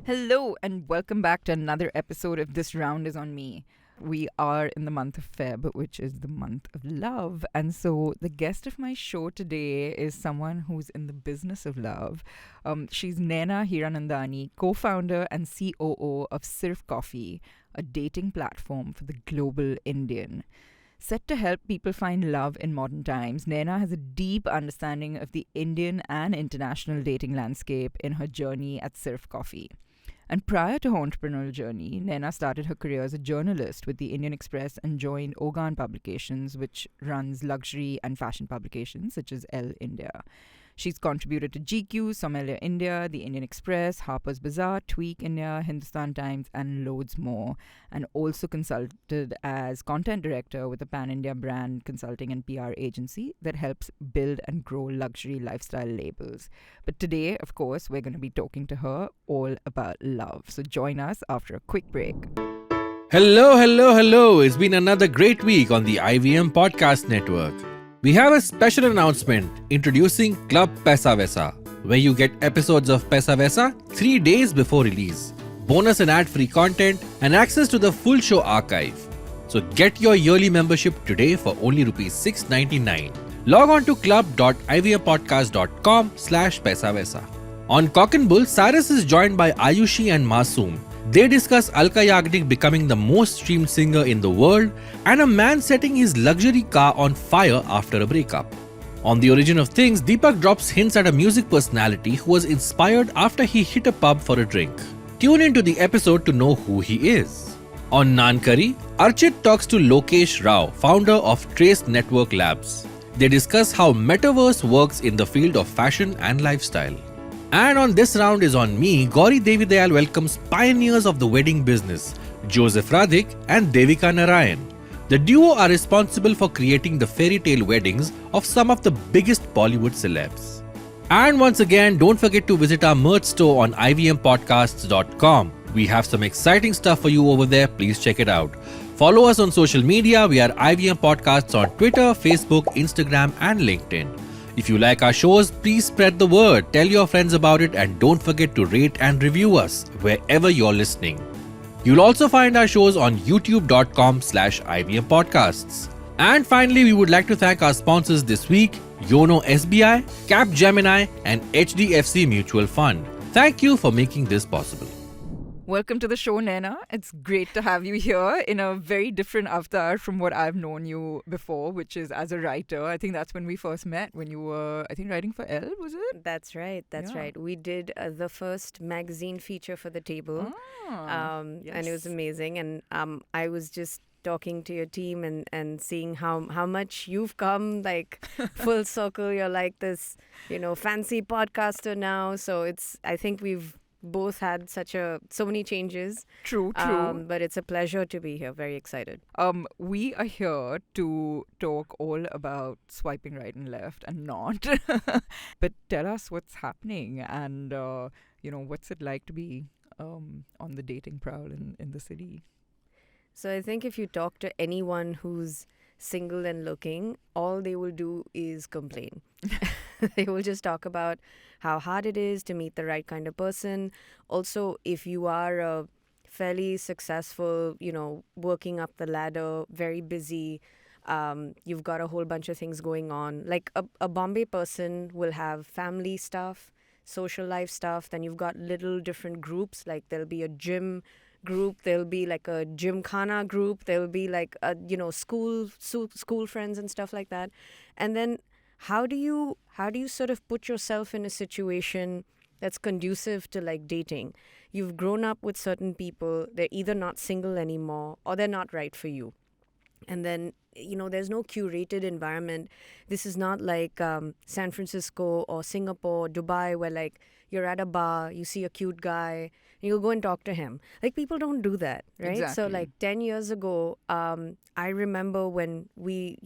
Hello and welcome back to another episode of This Round Is On Me. We are in the month of Feb, which is the month of love. And so the guest of my show today is someone who's in the business of love. She's Naina Hiranandani, co-founder and COO of Sirf Coffee, a dating platform for the global Indian. Set to help people find love in modern times, Naina has a deep understanding of the Indian and international dating landscape in her journey at Sirf Coffee. And prior to her entrepreneurial journey, Naina started her career as a journalist with the Indian Express and joined Ogaan Publications, which runs luxury and fashion publications such as ELLE India. She's contributed to GQ, Sommelier India, the Indian Express, Harpers Bazaar, Tweak India, Hindustan Times, and loads more. And also consulted as content director with a pan-India brand consulting and PR agency that helps build and grow luxury lifestyle labels. But today, of course, we're going to be talking to her all about love. So join us after a quick break. Hello. It's been another great week on the IVM Podcast Network. We have a special announcement introducing Club Paisa Vaisa, where you get episodes of Paisa Vaisa 3 days before release, bonus and ad-free content, and access to the full show archive. So get your yearly membership today for only Rs. 699. Log on to club.ivmpodcast.com/Paisa Vaisa. On Cock and Bull, Cyrus is joined by Ayushi and Masoom. They discuss Alka Yagnik becoming the most streamed singer in the world and a man setting his luxury car on fire after a breakup. On The Origin of Things, Deepak drops hints at a music personality who was inspired after he hit a pub for a drink. Tune into the episode to know who he is. On Nankari, Archit talks to Lokesh Rao, founder of Trace Network Labs. They discuss how metaverse works in the field of fashion and lifestyle. And on This Round Is On Me, Gauri Devidayal welcomes pioneers of the wedding business, Joseph Radhik and Devika Narayan. The duo are responsible for creating the fairy tale weddings of some of the biggest Bollywood celebs. And once again, don't forget to visit our merch store on ivmpodcasts.com. We have some exciting stuff for you over there. Please check it out. Follow us on social media. We are IVM Podcasts on Twitter, Facebook, Instagram, and LinkedIn. If you like our shows, please spread the word, tell your friends about it, and don't forget to rate and review us wherever you're listening. You'll also find our shows on youtube.com/IVM Podcasts. And finally, we would like to thank our sponsors this week, Yono SBI, Capgemini, and HDFC Mutual Fund. Thank you for making this possible. Welcome to the show, Naina. It's great to have you here in a very different avatar from what I've known you before, which is as a writer. I think that's when we first met, when you were, writing for Elle, was it? That's right. We did the first magazine feature for The Table. Yes. And it was amazing. And I was just talking to your team and seeing how much you've come, like, full circle. You're like this, fancy podcaster now. So I think we've both had so many changes. True. But it's a pleasure to be here. Very excited. We are here to talk all about swiping right and left and not. But tell us what's happening and, what's it like to be on the dating prowl in the city? So I think if you talk to anyone who's single and looking, all they will do is complain. They will just talk about how hard it is to meet the right kind of person. Also, if you are a fairly successful, working up the ladder, very busy, you've got a whole bunch of things going on. Like a Bombay person will have family stuff, social life stuff. Then you've got little different groups. Like there'll be a gym group, there'll be like a gymkhana group, there'll be like school friends and stuff like that. And then how do you sort of put yourself in a situation that's conducive to like dating? You've grown up with certain people, they're either not single anymore or they're not right for you. And then, there's no curated environment. This is not like San Francisco or Singapore, Dubai, where like you're at a bar, you see a cute guy, and you'll go and talk to him. Like people don't do that, right? Exactly. So like 10 years ago, I remember when we,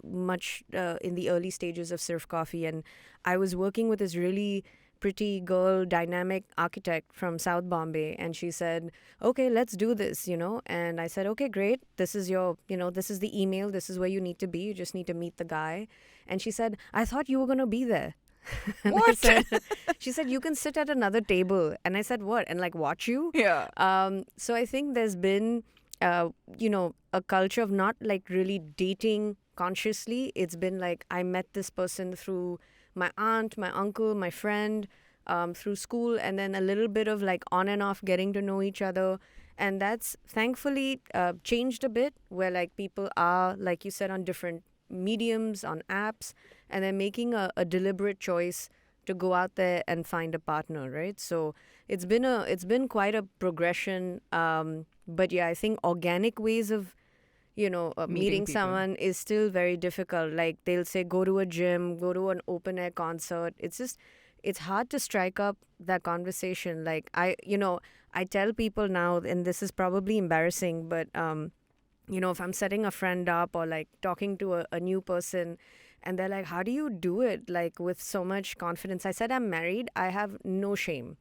much in the early stages of Sirf Coffee, and I was working with this really pretty girl, dynamic architect from South Bombay. And she said, okay, let's do this, And I said, okay, great. This is this is the email. This is where you need to be. You just need to meet the guy. And she said, I thought you were going to be there. And I What? said, she said, you can sit at another table. And I said, what? And like watch you? Yeah. So I think there's been, a culture of not like really dating consciously. It's been like I met this person through my aunt, my uncle, my friend, through school, and then a little bit of like on and off getting to know each other. And that's thankfully changed a bit, where like people are, like you said, on different mediums, on apps, and they're making a deliberate choice to go out there and find a partner, right? So it's been quite a progression. But yeah, I think organic ways of meeting people. someone is still very difficult. Like they'll say, go to a gym, go to an open air concert. It's hard to strike up that conversation. Like I tell people now, and this is probably embarrassing, but if I'm setting a friend up or like talking to a new person, and they're like, how do you do it like with so much confidence? I said, I'm married. I have no shame.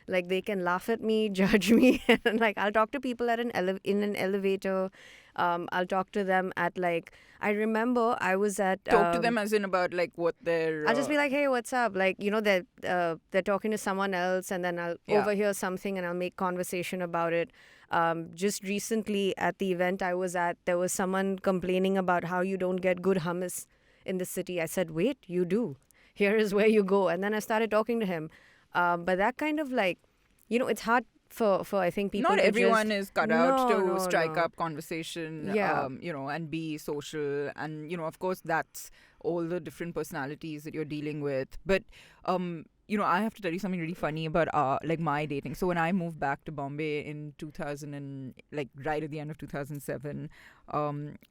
Like they can laugh at me, judge me, and like I'll talk to people in an elevator. I'll talk to them at like, I remember I was at Talk to them as in about like what their. I'll just be like, hey, what's up? Like, they're talking to someone else, and then I'll overhear something and I'll make conversation about it. Just recently at the event I was at, there was someone complaining about how you don't get good hummus in the city. I said, wait, you do. Here is where you go. And then I started talking to him. But that kind of like, it's hard for I think people. Not to everyone just, is cut out to no, strike no. up conversation, Yeah. and be social. And, of course, that's all the different personalities that you're dealing with. But, I have to tell you something really funny about like my dating. So when I moved back to Bombay in 2000 and like right at the end of 2007,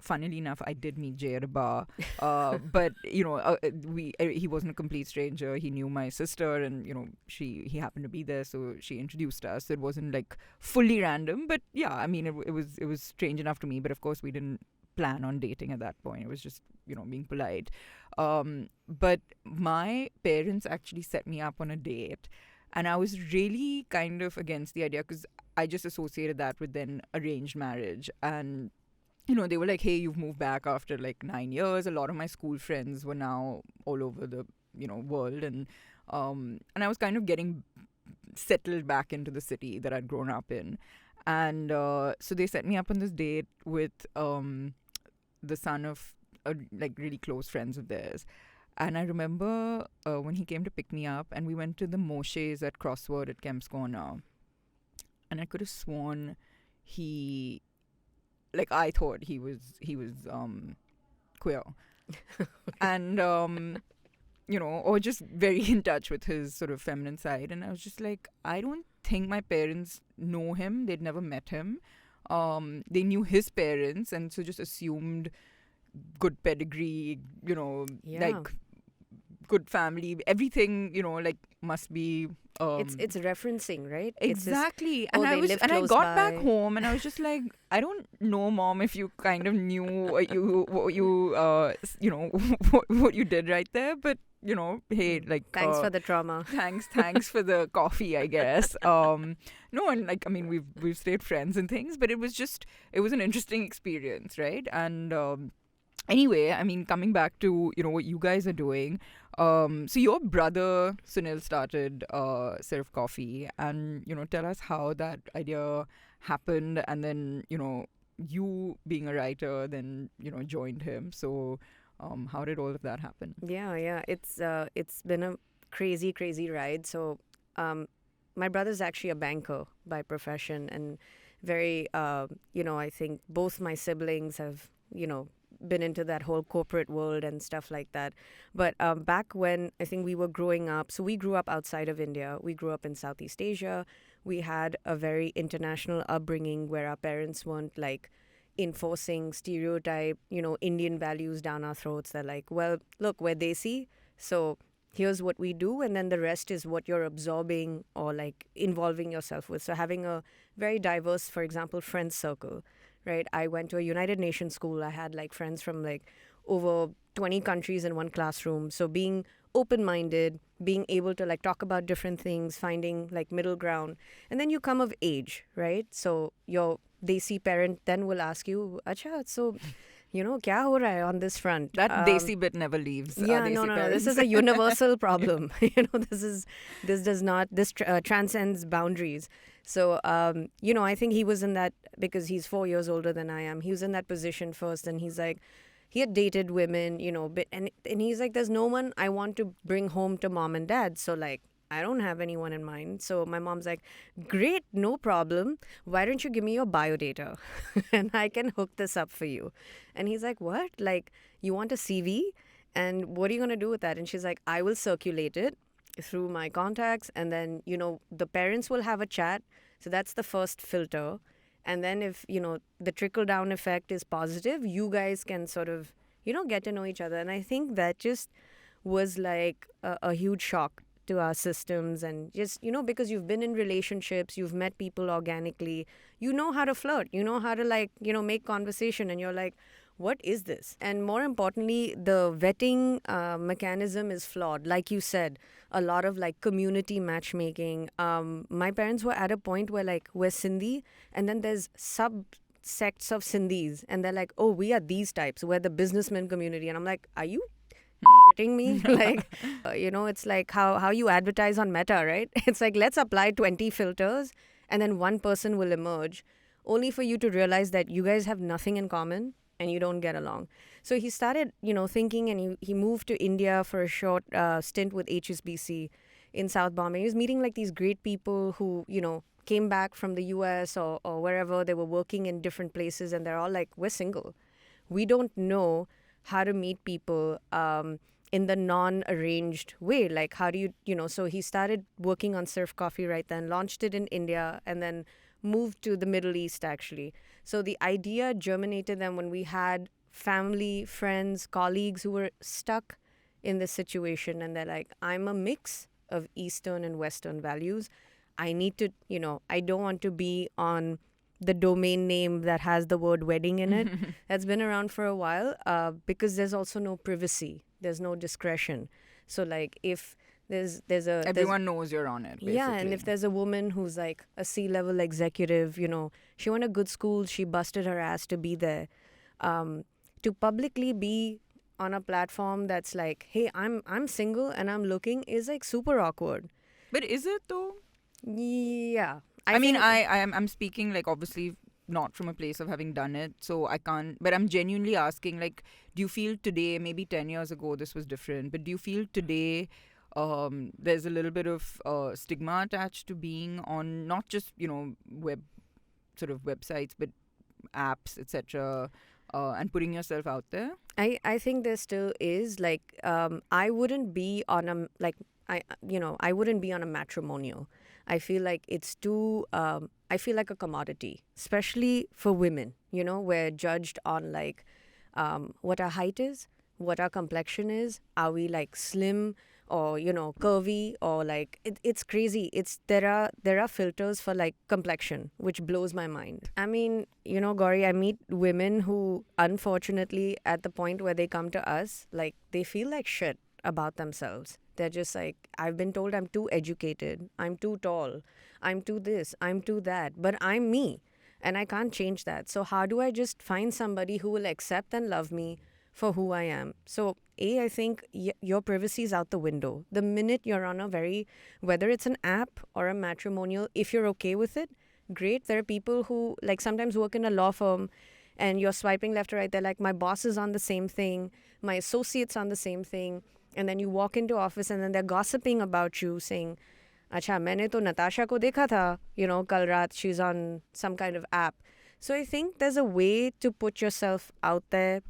funnily enough, I did meet Jay at a bar. But he wasn't a complete stranger. He knew my sister, and he happened to be there, so she introduced us. So it wasn't like fully random, but yeah, I mean it was strange enough to me. But of course, we didn't plan on dating at that point. It was just being polite. But my parents actually set me up on a date, and I was really kind of against the idea because I just associated that with then arranged marriage. And they were like, hey, you've moved back after like 9 years. A lot of my school friends were now all over the world, and I was kind of getting settled back into the city that I'd grown up in. And so they set me up on this date with the son of like really close friends of theirs. And I remember when he came to pick me up, and we went to the Moshe's at Crossword at Kemp's Corner, and I could have sworn I thought he was queer, and or just very in touch with his sort of feminine side. And I was just like, I don't think my parents know him. They'd never met him. They knew his parents, and so just assumed good pedigree, like good family, everything, like must be. It's referencing, right? Exactly. It's just, and I close got by. back home, and I was just like, I don't know, Mom, if you kind of knew what you did right there, but hey, like Thanks for the trauma. thanks for the coffee, I guess. No, and like, I mean, we've stayed friends and things, but it was an interesting experience, right? And anyway, I mean, coming back to what you guys are doing. So your brother Sunil started Sirf Coffee, and tell us how that idea happened, and then you being a writer then joined him. So how did all of that happen? Yeah. It's been a crazy ride. So my brother's actually a banker by profession, and very I think both my siblings have been into that whole corporate world and stuff like that. But back when I think we were growing up, so we grew up outside of India. We grew up in Southeast Asia. We had a very international upbringing where our parents weren't like enforcing stereotype, Indian values down our throats. They're like, well, look, we're desi, so here's what we do, and then the rest is what you're absorbing or like involving yourself with. So having a very diverse, for example, friend circle, right? I went to a United Nations school. I had like friends from like over 20 countries in one classroom. So being open-minded, being able to like talk about different things, finding like middle ground. And then you come of age, right? So your desi parent then will ask you, Acha, so kya ho raha hai on this front? That desi bit never leaves. our Yeah, desi no. parents. This is a universal problem. This transcends boundaries. So, I think he was in that because he's 4 years older than I am. He was in that position first, and he's like, he had dated women, and he's like, there's no one I want to bring home to mom and dad. So, like, I don't have anyone in mind. So my mom's like, great, no problem. Why don't you give me your biodata and I can hook this up for you? And he's like, what? Like, you want a CV? And what are you going to do with that? And she's like, I will circulate it through my contacts. And then, the parents will have a chat. So that's the first filter. And then if, the trickle down effect is positive, you guys can sort of, get to know each other. And I think that just was like a huge shock to our systems, and just because you've been in relationships, you've met people organically, you know how to flirt, you know how to make conversation, and you're like, what is this? And more importantly, the vetting mechanism is flawed. Like you said, a lot of like community matchmaking. My parents were at a point where like we're Sindhi, and then there's subsects of Sindhis, and they're like, oh, we are these types, we're the businessman community, and I'm like, are you shitting me? Like, it's like how you advertise on Meta, right? It's like, let's apply 20 filters and then one person will emerge, only for you to realize that you guys have nothing in common and you don't get along. So he started, thinking, and he moved to India for a short stint with HSBC in South Bombay. He was meeting like these great people who, came back from the US or wherever. They were working in different places, and they're all like, we're single. We don't know how to meet people in the non-arranged way. Like, how do you, so he started working on Sirf Coffee right then, launched it in India, and then moved to the Middle East, actually. So the idea germinated then when we had family, friends, colleagues who were stuck in this situation. And they're like, I'm a mix of Eastern and Western values. I need to, I don't want to be on the domain name that has the word wedding in it. That's been around for a while because there's also no privacy. There's no discretion. So like if there's everyone knows you're on it, basically. Yeah, and if there's a woman who's like a C-level executive, she went to good school, she busted her ass to be there. To publicly be on a platform that's like, hey, I'm single and I'm looking, is like super awkward. But is it though? Yeah. I mean, I'm speaking like obviously not from a place of having done it, so I can't, but I'm genuinely asking, like, do you feel today, maybe 10 years ago this was different, but do you feel today there's a little bit of stigma attached to being on not just, websites, but apps, etc., and putting yourself out there? I think there still is. Like, I wouldn't be on a, I wouldn't be on a matrimonial. I feel like it's too, I feel like a commodity, especially for women. We're judged on like what our height is, what our complexion is. Are we like slim or, curvy, or like, it's crazy. There are filters for like complexion, which blows my mind. I mean, Gauri, I meet women who unfortunately at the point where they come to us, like they feel like shit about themselves. They're just like, I've been told I'm too educated, I'm too tall, I'm too this, I'm too that, but I'm me and I can't change that. So how do I just find somebody who will accept and love me for who I am? So I think your privacy is out the window. The minute you're on whether it's an app or a matrimonial, if you're okay with it, great. There are people who like sometimes work in a law firm and you're swiping left or right. They're like, my boss is on the same thing, my associate's on the same thing. And then you walk into office and then they're gossiping about you, saying, Acha, maine to Natasha ko dekha tha, kal raat, she's on some kind of app. So I think there's a way to put yourself out there,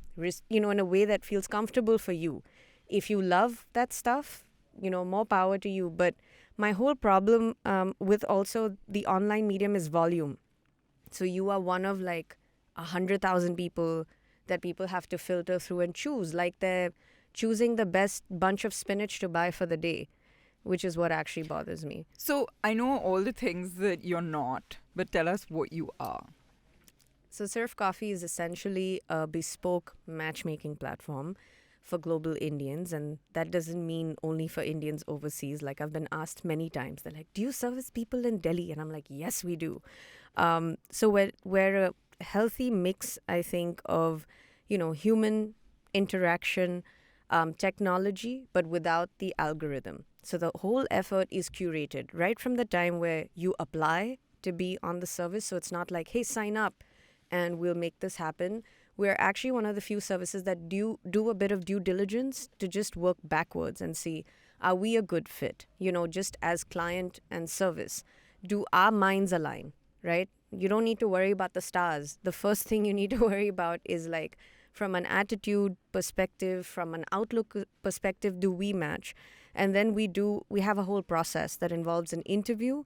in a way that feels comfortable for you. If you love that stuff, more power to you. But my whole problem with also the online medium is volume. So you are one of like 100,000 people that people have to filter through and choose. Like they're choosing the best bunch of spinach to buy for the day, which is what actually bothers me. So I know all the things that you're not, but tell us what you are. So Sirf Coffee is essentially a bespoke matchmaking platform for global Indians. And that doesn't mean only for Indians overseas. Like I've been asked many times, they're like, do you service people in Delhi? And I'm like, yes, we do. So we're a healthy mix, I think, of, human interaction, technology, but without the algorithm. So the whole effort is curated right from the time where you apply to be on the service. So it's not like, hey, sign up and we'll make this happen. We're actually one of the few services that do a bit of due diligence to just work backwards and see, are we a good fit? Just as client and service, do our minds align, right? You don't need to worry about the stars. The first thing you need to worry about is like, from an attitude perspective, from an outlook perspective, do we match? And then we have a whole process that involves an interview.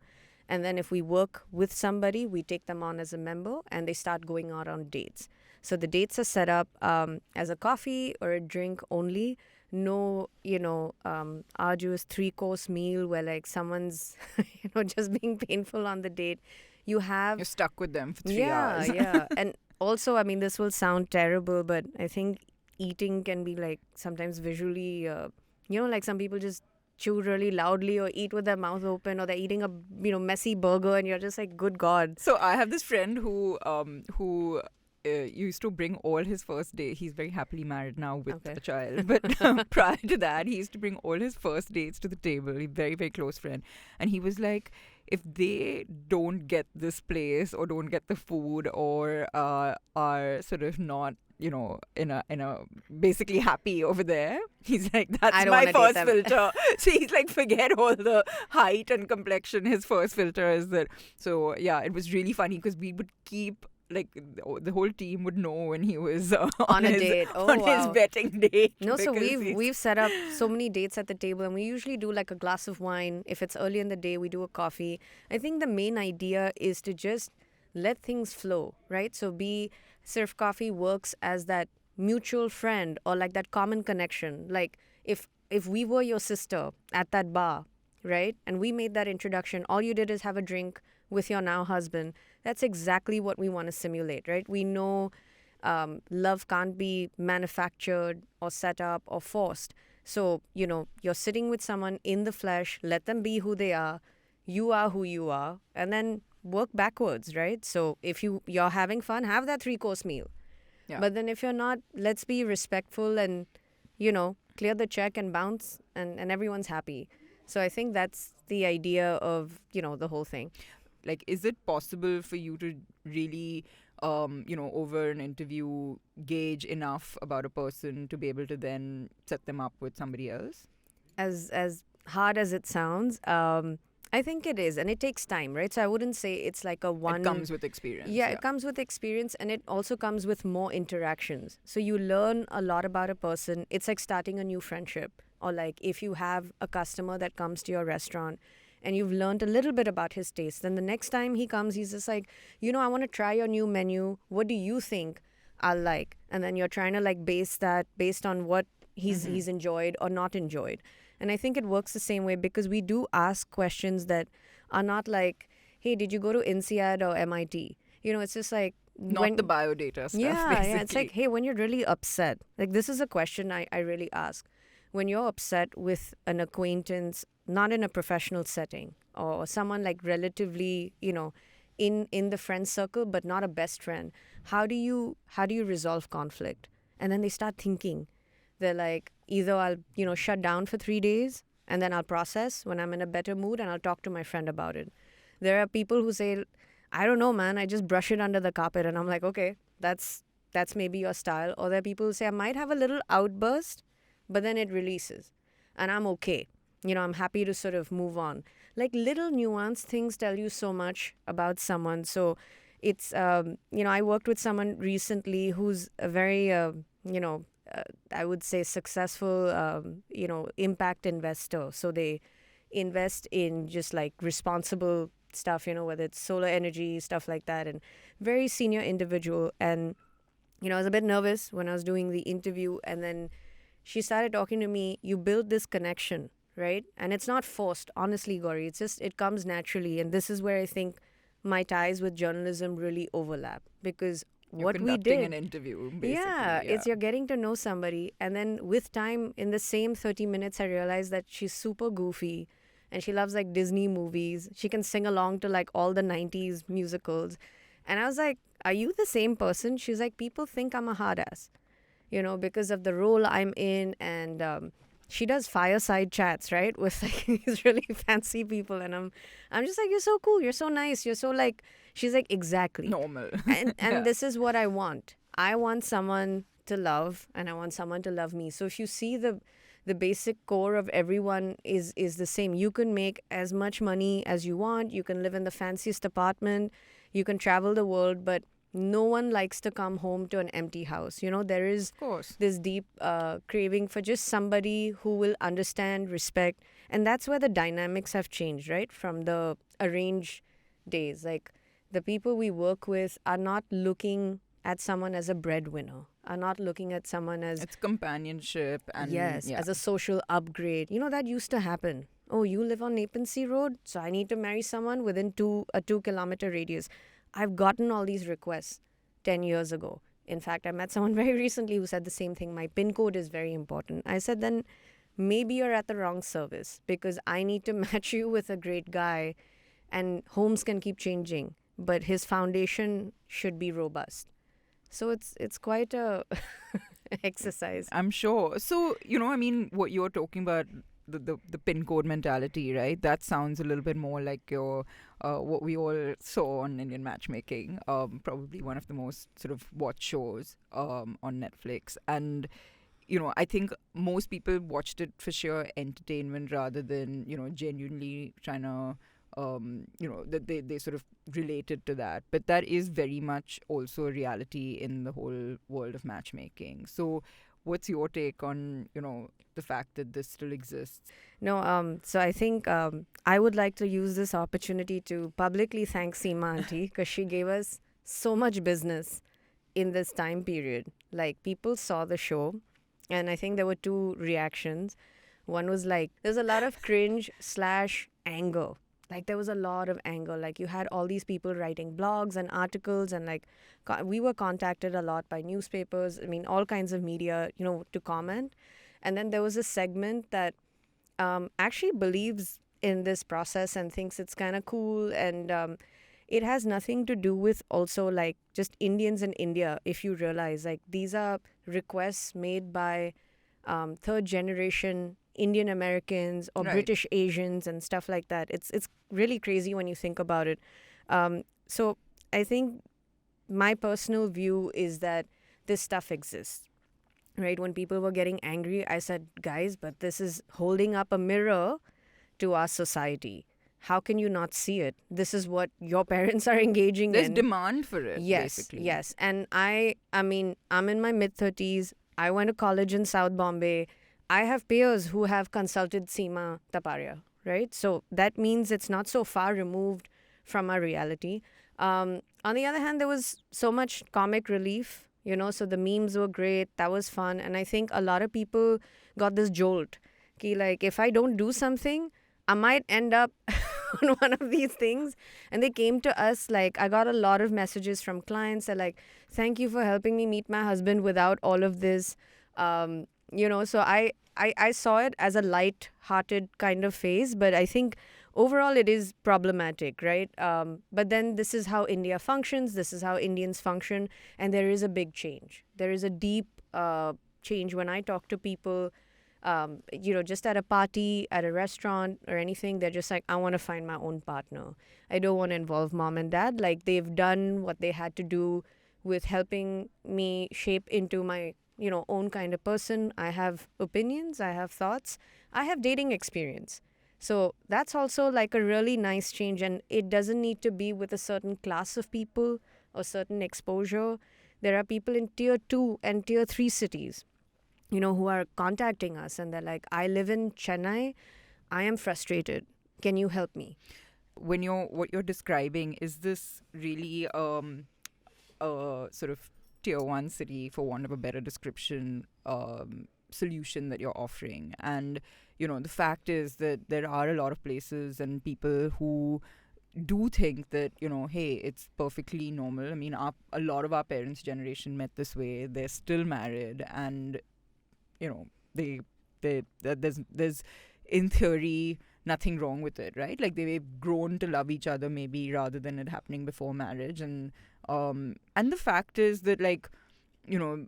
And then if we work with somebody, we take them on as a member and they start going out on dates. So the dates are set up as a coffee or a drink only. No, arduous 3-course meal where like someone's, just being painful on the date. You're stuck with them for 3 hours. Yeah. And also, I mean, this will sound terrible, but I think eating can be like sometimes visually, like some people just chew really loudly or eat with their mouth open, or they're eating a messy burger and you're just like, good God. So I have this friend who used to bring all his first date. He's very happily married now with a child. But prior to that, he used to bring all his first dates to the table. A very, very close friend. And he was like, if they don't get this place or don't get the food or are sort of not, in a basically happy over there, he's like, that's my first filter. So he's like, forget all the height and complexion. His first filter is that. So yeah, it was really funny because we would keep, like, the whole team would know when he was on a date. His betting date. No, so we've set up so many dates at the table, and we usually do like a glass of wine. If it's early in the day, we do a coffee. I think the main idea is to just let things flow, right? So Sirf Coffee works as that mutual friend or like that common connection. Like if we were your sister at that bar, right, and we made that introduction, all you did is have a drink with your now husband. That's exactly what we want to simulate, right? We know love can't be manufactured or set up or forced. So, you're sitting with someone in the flesh, let them be who they are, you are who you are, and then work backwards, right? So if you're having fun, have that 3-course meal. Yeah. But then if you're not, let's be respectful and, clear the check and bounce and everyone's happy. So I think that's the idea of, the whole thing. Like, is it possible for you to really, over an interview, gauge enough about a person to be able to then set them up with somebody else? As hard as it sounds, I think it is. And it takes time, right? So I wouldn't say it's like a one... It comes with experience. Yeah, it comes with experience, and it also comes with more interactions. So you learn a lot about a person. It's like starting a new friendship. Or like if you have a customer that comes to your restaurant and you've learned a little bit about his taste, then the next time he comes, he's just like, I want to try your new menu. What do you think I'll like? And then you're trying to like base that based on what he's enjoyed or not enjoyed. And I think it works the same way because we do ask questions that are not like, hey, did you go to INSEAD or MIT? It's just like... Not the biodata stuff, basically. Yeah, it's like, hey, when you're really upset, like this is a question I really ask. When you're upset with an acquaintance, not in a professional setting, or someone like relatively, in the friend circle, but not a best friend, how do you resolve conflict? And then they start thinking. They're like, either I'll, shut down for 3 days and then I'll process when I'm in a better mood and I'll talk to my friend about it. There are people who say, I don't know, man, I just brush it under the carpet. And I'm like, okay, that's maybe your style. Or there are people who say, I might have a little outburst, but then it releases and I'm okay. I'm happy to sort of move on. Like little nuanced things tell you so much about someone. So it's, I worked with someone recently who's a very, I would say successful, impact investor. So they invest in just like responsible stuff, whether it's solar energy, stuff like that, and very senior individual. And, I was a bit nervous when I was doing the interview, and then she started talking to me. You build this connection, right? And it's not forced, honestly, Gauri. It's just, it comes naturally. And this is where I think my ties with journalism really overlap, because You're what we conducting did... an interview, basically. Yeah, it's you're getting to know somebody. And then with time, in the same 30 minutes, I realized that she's super goofy and she loves like Disney movies. She can sing along to like all the 90s musicals. And I was like, are you the same person? She's like, people think I'm a hard ass. because of the role I'm in. And she does fireside chats, right, with like these really fancy people. And I'm just like, you're so cool. You're so nice. You're so like, she's like, exactly. Normal. And Yeah. this is what I want. I want someone to love, and I want someone to love me. So if you see the basic core of everyone is the same. You can make as much money as you want. You can live in the fanciest apartment. You can travel the world, but no one likes to come home to an empty house. There is Of course. this deep craving for just somebody who will understand, respect. And that's where the dynamics have changed, right? From the arranged days. Like, the people we work with are not looking at someone as a breadwinner, are not looking at someone as, It's companionship and yes, yeah. as a social upgrade. That used to happen. Oh, you live on Napan Sea Road, so I need to marry someone within a 2 kilometer radius. I've gotten all these requests 10 years ago. In fact, I met someone very recently who said the same thing. My PIN code is very important. I said, then maybe you're at the wrong service, because I need to match you with a great guy, and homes can keep changing, but his foundation should be robust. So it's quite a exercise. I'm sure. So, what you're talking about, the pin code mentality, right? That sounds a little bit more like your what we all saw on Indian matchmaking. Probably one of the most sort of watched shows on Netflix. And, I think most people watched it for sheer entertainment rather than, genuinely trying to that they sort of related to that. But that is very much also a reality in the whole world of matchmaking. So what's your take on, the fact that this still exists? No, so I think I would like to use this opportunity to publicly thank Seema Auntie, because she gave us so much business in this time period. Like, people saw the show, and I think there were two reactions. One was like, there's a lot of cringe / anger. Like, there was a lot of anger. Like, you had all these people writing blogs and articles, and like, we were contacted a lot by newspapers. I mean, all kinds of media, to comment. And then there was a segment that actually believes in this process and thinks it's kind of cool. And it has nothing to do with also like just Indians in India. If you realize, like, these are requests made by third generation Indian Americans or Right. British Asians and stuff like that. It's really crazy when you think about it. So I think my personal view is that this stuff exists, right? When people were getting angry, I said, guys, but this is holding up a mirror to our society. How can you not see it? This is what your parents are engaging There's in. demand for it, Yes, basically. yes. And I mean, I'm in my mid-30s. I went to college in South Bombay. I have peers who have consulted Seema Taparia, right? So that means it's not so far removed from our reality. On the other hand, there was so much comic relief, so the memes were great. That was fun. And I think a lot of people got this jolt. Ki, like, if I don't do something, I might end up on one of these things. And they came to us, like, I got a lot of messages from clients that like, thank you for helping me meet my husband without all of this. So I saw it as a light-hearted kind of phase, but I think overall it is problematic, right? But then this is how India functions, this is how Indians function, and there is a big change. There is a deep change. When I talk to people, just at a party, at a restaurant or anything, they're just like, I want to find my own partner. I don't want to involve mom and dad. Like, they've done what they had to do with helping me shape into my own kind of person. I have opinions, I have thoughts, I have dating experience. So that's also like a really nice change, and it doesn't need to be with a certain class of people or certain exposure. There are people in tier 2 and tier 3 cities, who are contacting us, and they're like, I live in Chennai, I am frustrated. Can you help me? What you're describing, is this really a sort of tier 1 city, for want of a better description, solution that you're offering? And the fact is that there are a lot of places and people who do think that hey, it's perfectly normal. I mean, a lot of our parents' generation met this way. They're still married, and there's in theory nothing wrong with it, right? Like, they've grown to love each other maybe rather than it happening before marriage. And the fact is that, like,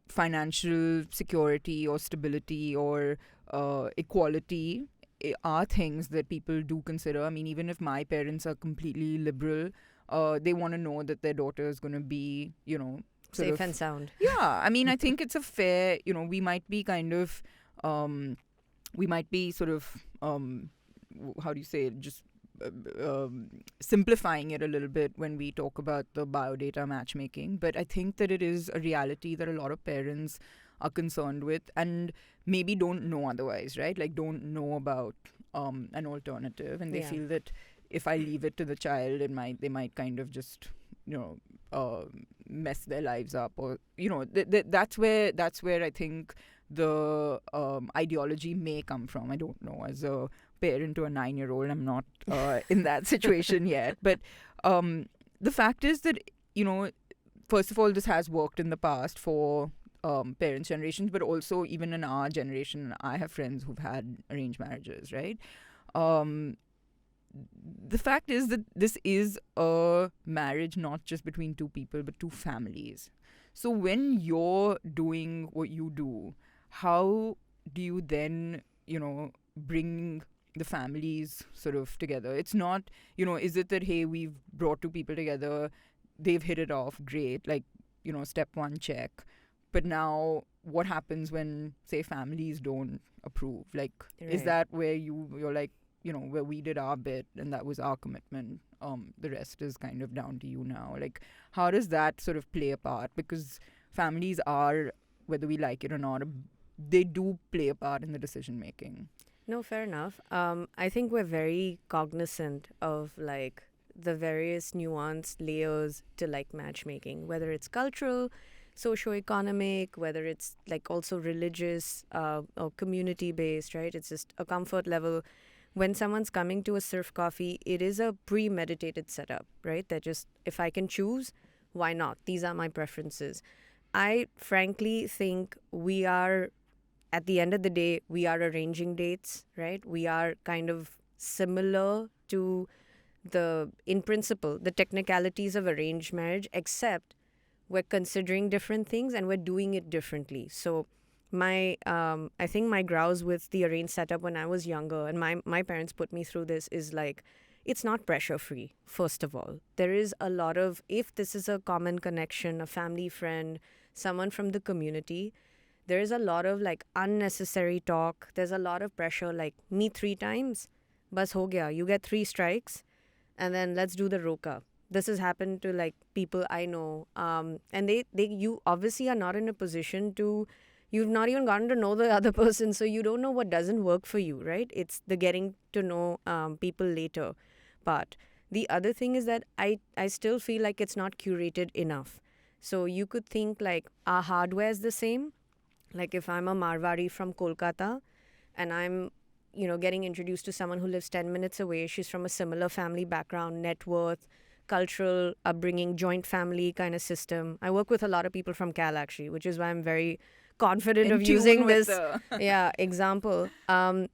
financial security or stability or equality are things that people do consider. I mean, even if my parents are completely liberal, they want to know that their daughter is going to be, Safe and sound. Yeah, I mean, I think it's a fair, we might be sort of, how do you say it, just simplifying it a little bit when we talk about the biodata matchmaking. But I think that it is a reality that a lot of parents are concerned with and maybe don't know otherwise, right? Like don't know about an alternative, and they feel that if I leave it to the child, they might kind of just mess their lives up, or that's where I think the ideology may come from. I don't know. As a parent to a 9-year-old, I'm not in that situation yet. But the fact is that, first of all, this has worked in the past for parents' generations, but also even in our generation, I have friends who've had arranged marriages, right? The fact is that this is a marriage not just between two people, but two families. So when you're doing what you do, how do you then, bring the families sort of together? It's not, is it that, hey, we've brought two people together, they've hit it off, great, like, step one, check. But now what happens when, say, families don't approve? Like, is that where you're like, where we did our bit and that was our commitment, the rest is kind of down to you now? Like, how does that sort of play a part? Because families are, whether we like it or not, they do play a part in the decision making. No, fair enough. I think we're very cognizant of like the various nuanced layers to like matchmaking, whether it's cultural, socio-economic, whether it's like also religious or community based, right? It's just a comfort level. When someone's coming to a Sirf Coffee, it is a premeditated setup, right? That just, if I can choose, why not? These are my preferences. I frankly think we are, at the end of the day, we are arranging dates, right? We are kind of similar to in principle, the technicalities of arranged marriage, except we're considering different things and we're doing it differently. So I think my grouse with the arranged setup when I was younger, and my parents put me through this, is like, it's not pressure free, first of all. There is a lot of, if this is a common connection, a family friend, someone from the community, there is a lot of like unnecessary talk. There's a lot of pressure, like meet 3 times, bas ho gaya, you get 3 strikes, and then let's do the roka. This has happened to like people I know, and you obviously are not in a position to, you've not even gotten to know the other person, so you don't know what doesn't work for you, right? It's the getting to know people later part. The other thing is that I still feel like it's not curated enough. So you could think like our hardware is the same. Like if I'm a Marwari from Kolkata and I'm, getting introduced to someone who lives 10 minutes away, she's from a similar family background, net worth, cultural upbringing, joint family kind of system. I work with a lot of people from Cal actually, which is why I'm very confident of using this example. I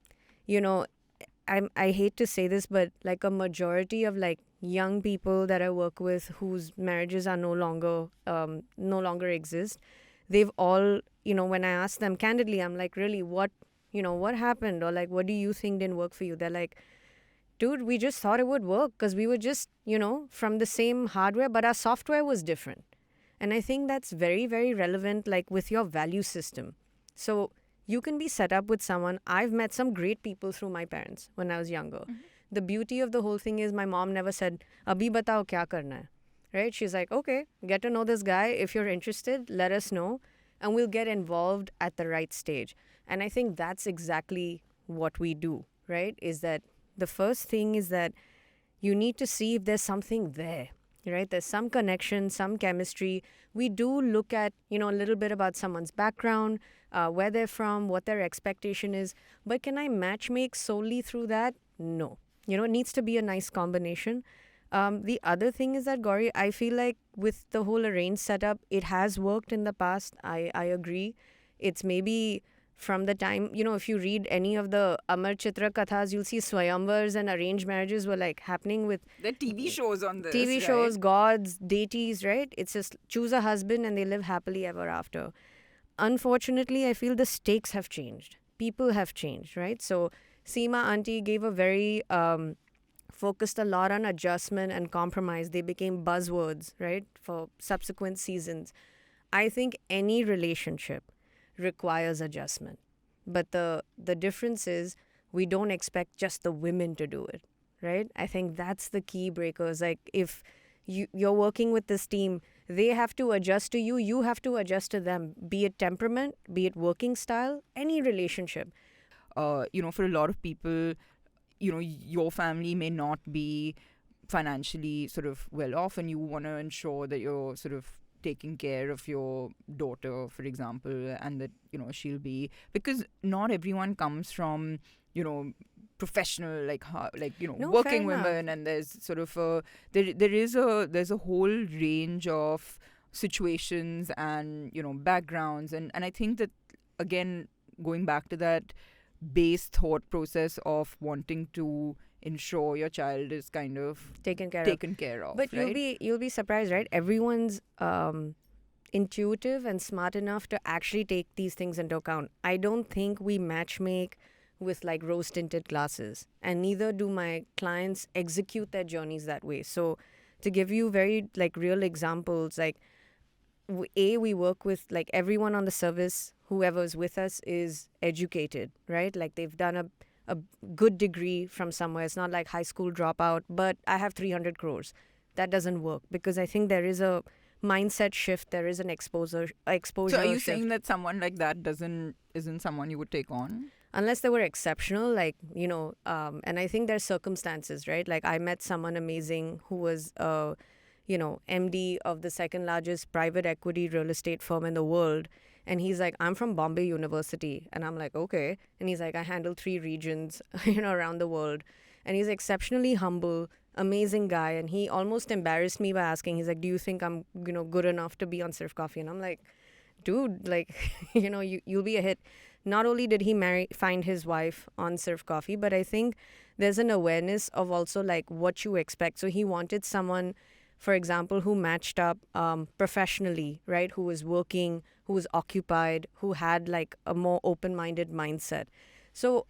hate to say this, but like a majority of like young people that I work with whose marriages are no longer exist, they've all, when I ask them candidly, I'm like, really, what happened? Or like, what do you think didn't work for you? They're like, dude, we just thought it would work because we were just, from the same hardware, but our software was different. And I think that's very, very relevant, like with your value system. So you can be set up with someone. I've met some great people through my parents when I was younger. Mm-hmm. The beauty of the whole thing is my mom never said, Abhi batao kya karna hai? Right? She's like, okay, get to know this guy. If you're interested, let us know. And we'll get involved at the right stage. And I think that's exactly what we do, right? Is that the first thing is that you need to see if there's something there, right? There's some connection, some chemistry. We do look at, a little bit about someone's background, where they're from, what their expectation is. But can I matchmake solely through that? No. It needs to be a nice combination. The other thing is that, Gauri, I feel like with the whole arranged setup, it has worked in the past. I agree. It's maybe from the time, if you read any of the Amar Chitra Kathas, you'll see Swayamvars and arranged marriages were like happening with There are TV shows on this. TV right? shows, gods, deities, right? It's just choose a husband and they live happily ever after. Unfortunately, I feel the stakes have changed. People have changed, right? So Seema Auntie gave a very focused a lot on adjustment and compromise. They became buzzwords, right, for subsequent seasons. I think any relationship requires adjustment. But the difference is we don't expect just the women to do it, right? I think that's the key breakers. Like if you're working with this team, they have to adjust to you, you have to adjust to them, be it temperament, be it working style, any relationship. For a lot of people, your family may not be financially sort of well off, and you want to ensure that you're sort of taking care of your daughter, for example, and that, she'll be, because not everyone comes from, professional, No, working fair enough. women, and there's sort of there's a whole range of situations and, backgrounds. And I think that, again, going back to that base thought process of wanting to ensure your child is kind of Taken care of. But right? you'll be surprised, right? Everyone's intuitive and smart enough to actually take these things into account. I don't think we matchmake with like rose tinted glasses, and neither do my clients execute their journeys that way. So to give you very like real examples, like we work with like everyone on the service, whoever's with us is educated, right? Like they've done a good degree from somewhere. It's not like high school dropout, but I have 300 crores. That doesn't work, because I think there is a mindset shift. There is an exposure So are you shift. saying that someone like that isn't someone you would take on? Unless they were exceptional, like, and I think there's circumstances, right? Like I met someone amazing who was, MD of the second largest private equity real estate firm in the world. And he's like, I'm from Bombay University. And I'm like, okay. And he's like, I handle 3 regions, around the world. And he's exceptionally humble, amazing guy. And he almost embarrassed me by asking, he's like, do you think I'm, good enough to be on Sirf Coffee? And I'm like, dude, like, you'll be a hit. Not only did he find his wife on Sirf Coffee, but I think there's an awareness of also like what you expect. So he wanted someone, for example, who matched up professionally, right? Who was working, who was occupied, who had like a more open-minded mindset. So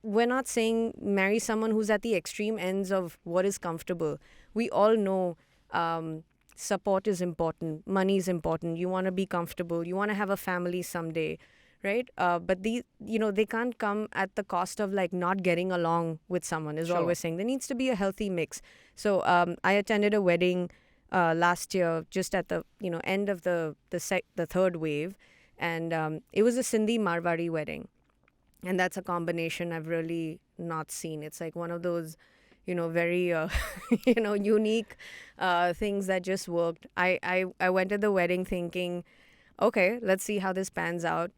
we're not saying marry someone who's at the extreme ends of what is comfortable. We all know support is important, money is important. You want to be comfortable. You want to have a family someday, right? But they can't come at the cost of like not getting along with someone, is all Sure. we're saying. There needs to be a healthy mix. So I attended a wedding last year, just at the end of the third wave, and it was a Sindhi Marwari wedding, and that's a combination I've really not seen. It's like one of those, very unique things that just worked. I went to the wedding thinking, okay, let's see how this pans out.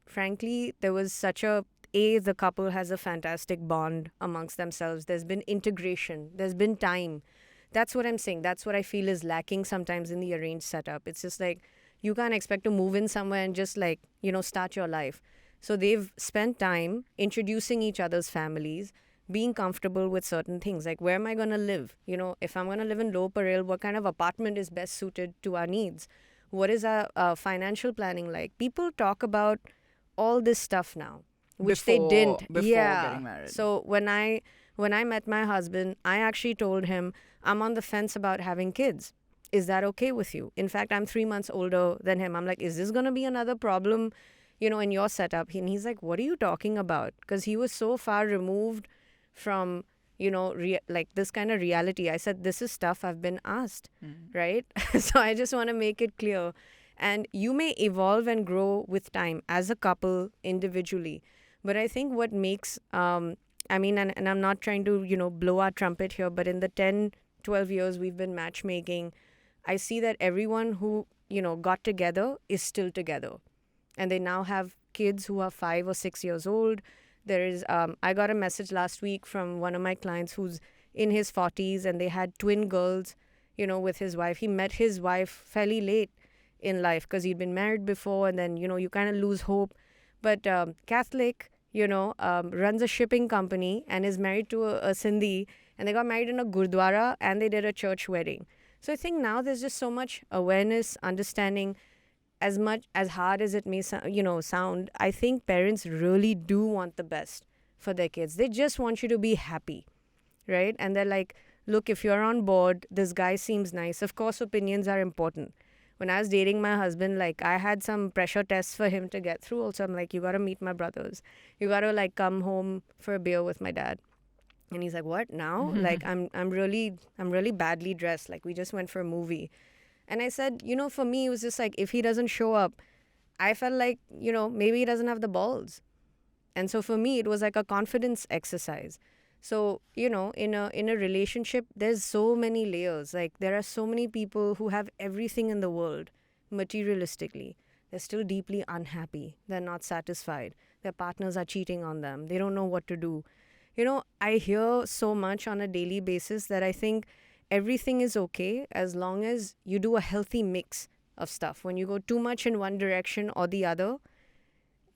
Frankly, there was the couple has a fantastic bond amongst themselves. There's been integration. There's been time. That's what I'm saying. That's what I feel is lacking sometimes in the arranged setup. It's just like, you can't expect to move in somewhere and just like, start your life. So they've spent time introducing each other's families, being comfortable with certain things. Like, where am I going to live? If I'm going to live in Lower Parel, what kind of apartment is best suited to our needs? What is our financial planning like? People talk about all this stuff now, which they didn't. Before getting married. So when I met my husband, I actually told him, I'm on the fence about having kids. Is that okay with you? In fact, I'm 3 months older than him. I'm like, is this going to be another problem, in your setup? And he's like, what are you talking about? Because he was so far removed from, like this kind of reality. I said, this is stuff I've been asked, right? So I just want to make it clear. And you may evolve and grow with time as a couple individually. But I think what makes, and I'm not trying to, blow our trumpet here, but in the 10, 12 years we've been matchmaking, I see that everyone who, got together is still together. And they now have kids who are 5 or 6 years old. There is, I got a message last week from one of my clients who's in his 40s, and they had twin girls, with his wife. He met his wife fairly late in life because he'd been married before, and then, you kind of lose hope. but Catholic, runs a shipping company and is married to a Sindhi, and they got married in a gurdwara and they did a church wedding. So I think now there's just so much awareness, understanding. As much as hard as it may sound, I think parents really do want the best for their kids. They just want you to be happy, right? And they're like, look, if you're on board, this guy seems nice. Of course, opinions are important. When I was dating my husband, like, I had some pressure tests for him to get through. Also, I'm like, you got to meet my brothers. You got to like come home for a beer with my dad. And he's like, what now? Like, I'm really badly dressed. Like, we just went for a movie. And I said, for me, it was just like, if he doesn't show up, I felt like, maybe he doesn't have the balls. And so for me, it was like a confidence exercise. So, in a relationship, there's so many layers. Like, there are so many people who have everything in the world materialistically. They're still deeply unhappy. They're not satisfied. Their partners are cheating on them. They don't know what to do. I hear so much on a daily basis that I think everything is okay as long as you do a healthy mix of stuff. When you go too much in one direction or the other,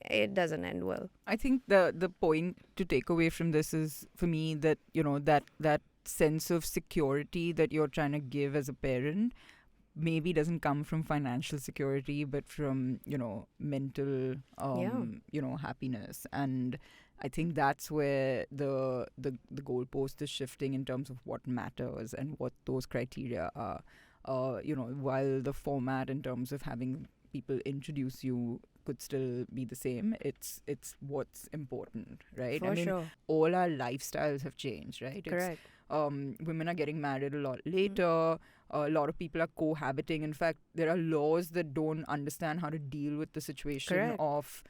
it doesn't end well. I think the point to take away from this is, for me, that that sense of security that you're trying to give as a parent maybe doesn't come from financial security, but from mental happiness. And I think that's where the goalpost is shifting in terms of what matters and what those criteria are. While the format in terms of having people introduce you could still be the same, it's what's important, right? For sure. All our lifestyles have changed, right? Correct. Women are getting married a lot later. A lot of people are cohabiting. In fact, there are laws that don't understand how to deal with the situation Correct. of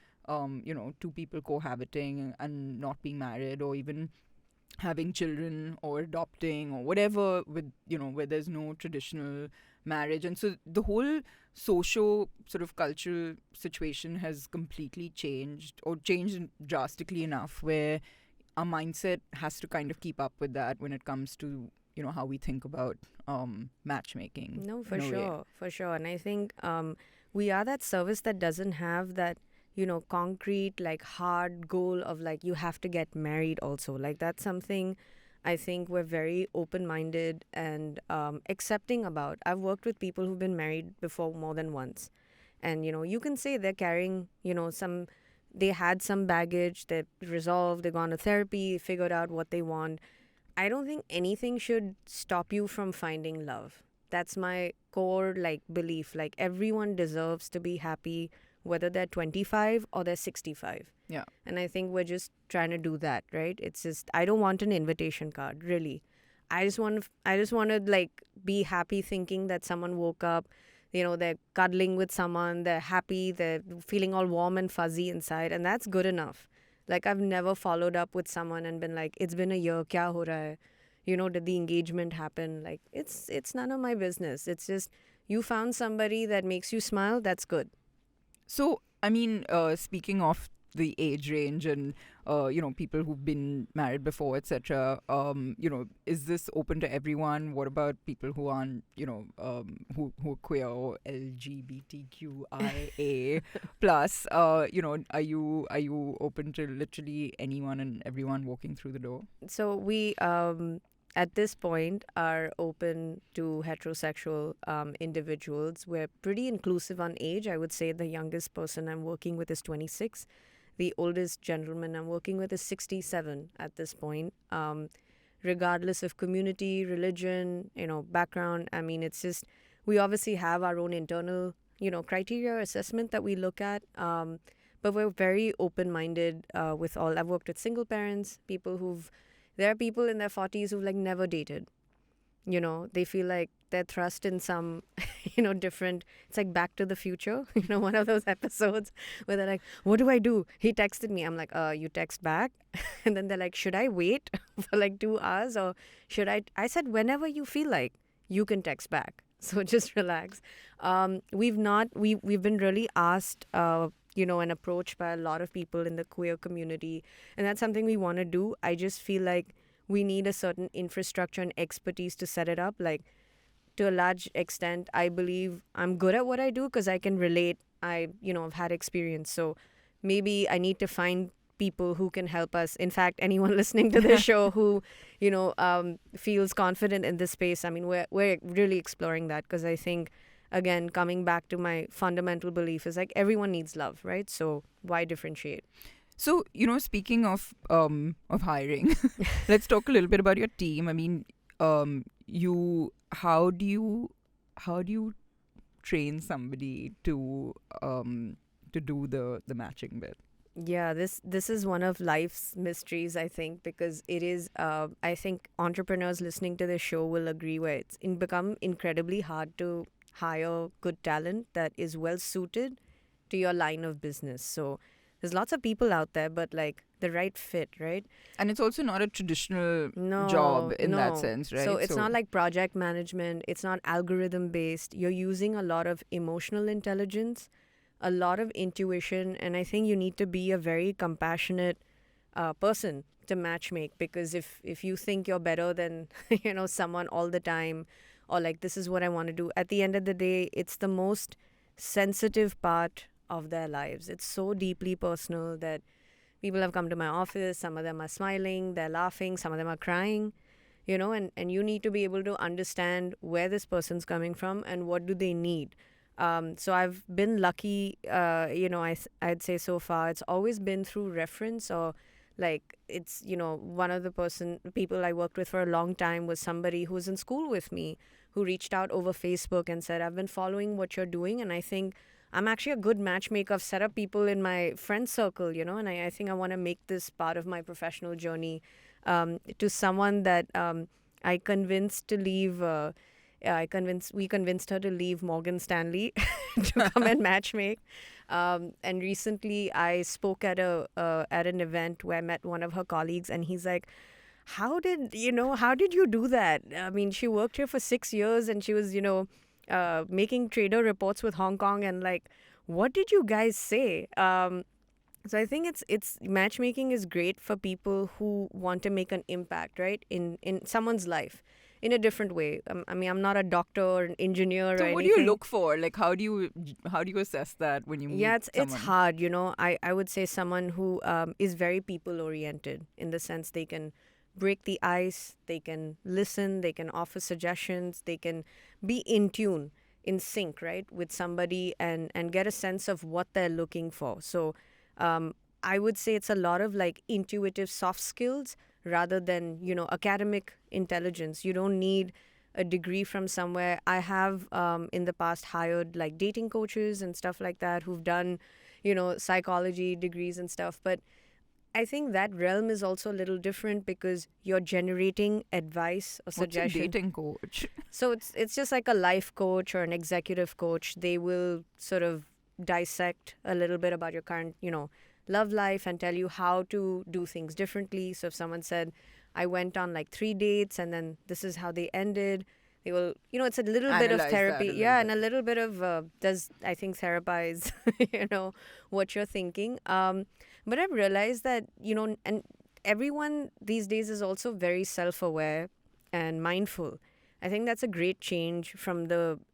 two people cohabiting and not being married, or even having children or adopting or whatever, with where there's no traditional marriage. And so the whole socio sort of cultural situation has completely changed, or changed drastically enough, where our mindset has to kind of keep up with that when it comes to how we think about matchmaking. No, for sure. And I think we are that service that doesn't have that concrete, like, hard goal of like, you have to get married also. Like, that's something I think we're very open-minded and accepting about. I've worked with people who've been married before more than once. And, you can say they're carrying, they had some baggage, they're resolved, they've gone to therapy, figured out what they want. I don't think anything should stop you from finding love. That's my core, like, belief. Like, everyone deserves to be happy, whether they're 25 or they're 65. Yeah. And I think we're just trying to do that, right? It's just, I don't want an invitation card, really. I just want to like be happy thinking that someone woke up, they're cuddling with someone, they're happy, they're feeling all warm and fuzzy inside, and that's good enough. Like, I've never followed up with someone and been like, it's been a year, kya ho raha hai? Did the engagement happen? Like, it's none of my business. It's just, you found somebody that makes you smile, that's good. So, speaking of the age range and people who've been married before, etc., is this open to everyone? What about people who aren't who are queer or LGBTQIA plus? Are you open to literally anyone and everyone walking through the door? So we at this point are open to heterosexual individuals. We're pretty inclusive on age. I would say the youngest person I'm working with is 26. The oldest gentleman I'm working with is 67 at this point. Regardless of community, religion, background. It's just, we obviously have our own internal, criteria assessment that we look at. But we're very open-minded with all. I've worked with single parents, there are people in their 40s who've like never dated. They feel like they're thrust in some, different, it's like Back to the Future, one of those episodes where they're like, what do I do? He texted me. I'm like, you text back? And then they're like, should I wait for like 2 hours, or should I? I said, whenever you feel like, you can text back. So just relax. We've been really asked, and approached by a lot of people in the queer community. And that's something we want to do. I just feel like we need a certain infrastructure and expertise to set it up. Like, to a large extent, I believe I'm good at what I do because I can relate. I've had experience. So maybe I need to find people who can help us. In fact, anyone listening to this show who, feels confident in this space, I mean, we're really exploring that, because I think, again, coming back to my fundamental belief is like everyone needs love, right? So why differentiate? So, speaking of hiring, let's talk a little bit about your team. I mean, how do you train somebody to do the matching bit? Yeah, this is one of life's mysteries, I think, because it is. I think entrepreneurs listening to this show will agree, where become incredibly hard to hire good talent that is well suited to your line of business. So there's lots of people out there, but like the right fit, right? And it's also not a traditional No, job in that no. sense, right? So it's not like project management. It's not algorithm based. You're using a lot of emotional intelligence, a lot of intuition, and I think you need to be a very compassionate person to matchmake, because if you think you're better than someone all the time, or like this is what I want to do, at the end of the day, it's the most sensitive part of their lives. It's so deeply personal that people have come to my office. Some of them are smiling, they're laughing, some of them are crying, and you need to be able to understand where this person's coming from and what do they need. So I've been lucky, I'd say so far. It's always been through reference, or like it's, one of the people I worked with for a long time was somebody who was in school with me, who reached out over Facebook and said, I've been following what you're doing, and I think I'm actually a good matchmaker. I've set up people in my friend circle, and I think I want to make this part of my professional journey, to someone that I convinced to leave. We convinced her to leave Morgan Stanley to come and matchmake. And recently, I spoke at an event where I met one of her colleagues, and he's like, "How did you do that? I mean, she worked here for 6 years, and she was, making trader reports with Hong Kong, and like, what did you guys say?" So I think it's matchmaking is great for people who want to make an impact, right, in someone's life, in a different way. I mean, I'm not a doctor or an engineer or So anything. what do you look for? Like, how do you assess that when you meet It's someone? hard, I would say someone who is very people oriented, in the sense they can break the ice, they can listen, they can offer suggestions, they can be in tune, in sync, right, with somebody, and get a sense of what they're looking for. So I would say it's a lot of like intuitive soft skills rather than, academic intelligence. You don't need a degree from somewhere. I have in the past hired like dating coaches and stuff like that who've done, psychology degrees and stuff. But I think that realm is also a little different, because you're generating advice or suggestion. What's a dating coach? So it's just like a life coach or an executive coach. They will sort of dissect a little bit about your current, love life, and tell you how to do things differently. So if someone said, I went on like 3 dates and then this is how they ended, they will, it's a little bit of Analyze that therapy. a little Yeah, bit. and a little bit of, I think, therapize, what you're thinking. But I've realized that, and everyone these days is also very self-aware and mindful. I think that's a great change from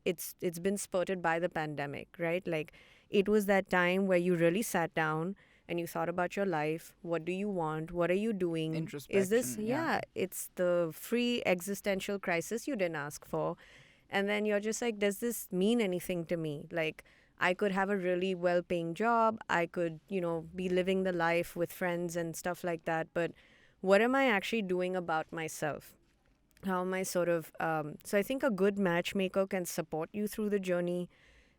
it's been spurred by the pandemic, right? Like, it was that time where you really sat down and you thought about your life. What do you want? What are you doing? Is this, Introspection, yeah. it's the free existential crisis you didn't ask for. And then you're just like, does this mean anything to me? Like, I could have a really well paying job. I could, be living the life with friends and stuff like that. But what am I actually doing about myself? How am I sort of, so I think a good matchmaker can support you through the journey,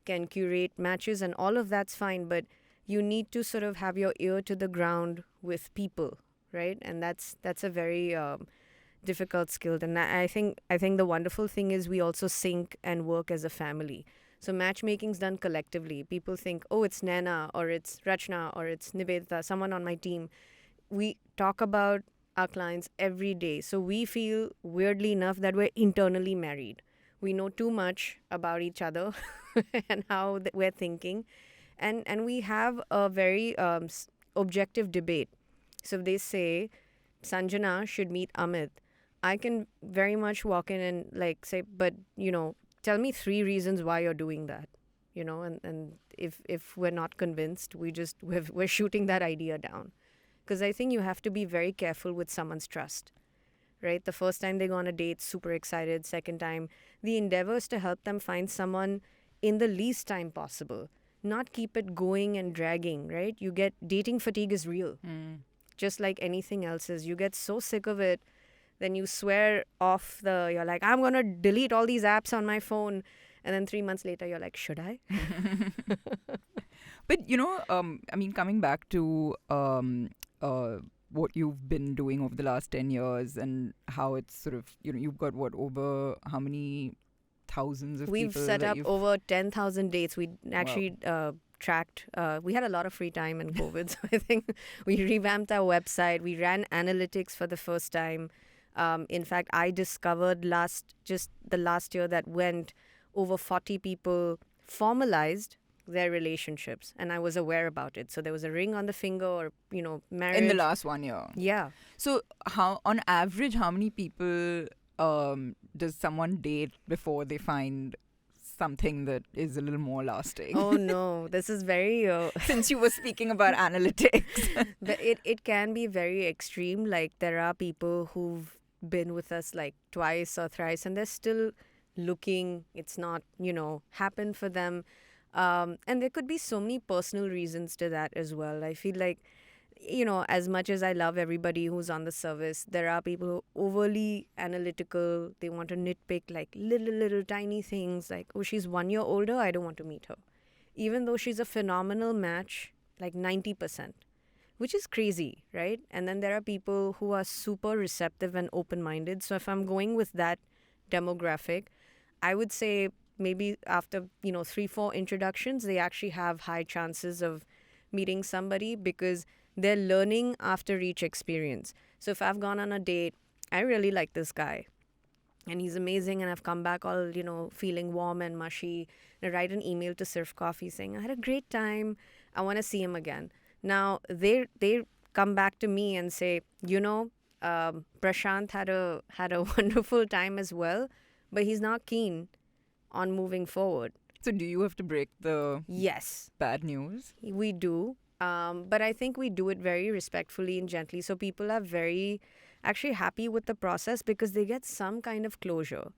can curate matches, and all of that's fine. But you need to sort of have your ear to the ground with people, right? And that's a very difficult skill. And I think the wonderful thing is we also sync and work as a family. So matchmaking's done collectively. People think, oh, it's Naina or it's Rachna or it's Nivedita, someone on my team. We talk about our clients every day. So we feel, weirdly enough, that we're internally married. We know too much about each other and how we're thinking. And we have a very objective debate. So if they say Sanjana should meet Amit, I can very much walk in and like say, but tell me 3 reasons why you're doing that, and if we're not convinced, we're shooting that idea down. Because I think you have to be very careful with someone's trust, right? The first time they go on a date, super excited. Second time, the endeavor is to help them find someone in the least time possible, not keep it going and dragging, right? You get dating fatigue is real, just like anything else is. You get so sick of it, then you swear off you're like, I'm going to delete all these apps on my phone. And then 3 months later, you're like, should I? But, I mean, coming back to what you've been doing over the last 10 years and how it's sort of, you've got over how many thousands of We've people set that up you've... over 10,000 dates. We actually tracked, we had a lot of free time in COVID. So I think we revamped our website. We ran analytics for the first time. In fact, I discovered just the last year that went, over 40 people formalized their relationships, and I was aware about it. So there was a ring on the finger, or marriage in the last 1 year. Yeah. So on average, how many people does someone date before they find something that is a little more lasting? Oh no, this is very since you were speaking about analytics. it can be very extreme. Like, there are people who've been with us like twice or thrice, and they're still looking. It's not happened for them. And there could be so many personal reasons to that as well. I feel like, as much as I love everybody who's on the service, there are people who are overly analytical. They want to nitpick like little tiny things, like, oh, she's 1 year older, I don't want to meet her. Even though she's a phenomenal match, like 90%, which is crazy, right? And then there are people who are super receptive and open-minded. So if I'm going with that demographic, I would say maybe after 3-4 introductions, they actually have high chances of meeting somebody, because they're learning after each experience. So if I've gone on a date, I really like this guy and he's amazing, and I've come back all feeling warm and mushy, and I write an email to Sirf Coffee saying I had a great time, I want to see him again. Now they come back to me and say, Prashant had a wonderful time as well, but he's not keen on moving forward. So do you have to break the Yes, bad news? we do. But I think we do it very respectfully and gently. So people are very actually happy with the process because they get some kind of closure.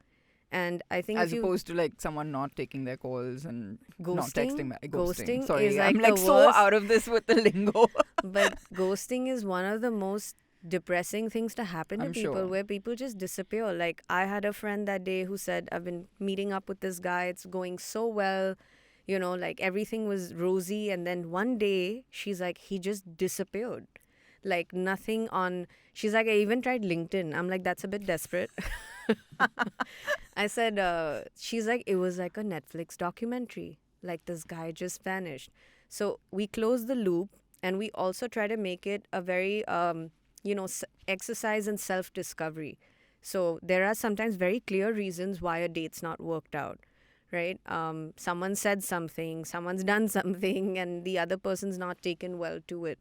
And I think as opposed to like someone not taking their calls and not ghosting, texting back. ghosting Sorry, is I'm like like the so worst. out of this with the lingo. But ghosting is one of the most depressing things to happen to I'm people, sure. where people just disappear. Like, I had a friend that day who said, I've been meeting up with this guy, it's going so well, like everything was rosy, and then one day she's like, he just disappeared, like nothing on. She's like, I even tried LinkedIn. I'm like, that's a bit desperate. I said, she's like, it was like a Netflix documentary, like this guy just vanished. So we close the loop, and we also try to make it a very exercise in self-discovery. So there are sometimes very clear reasons why a date's not worked out, right? Someone said something, someone's done something, and the other person's not taken well to it.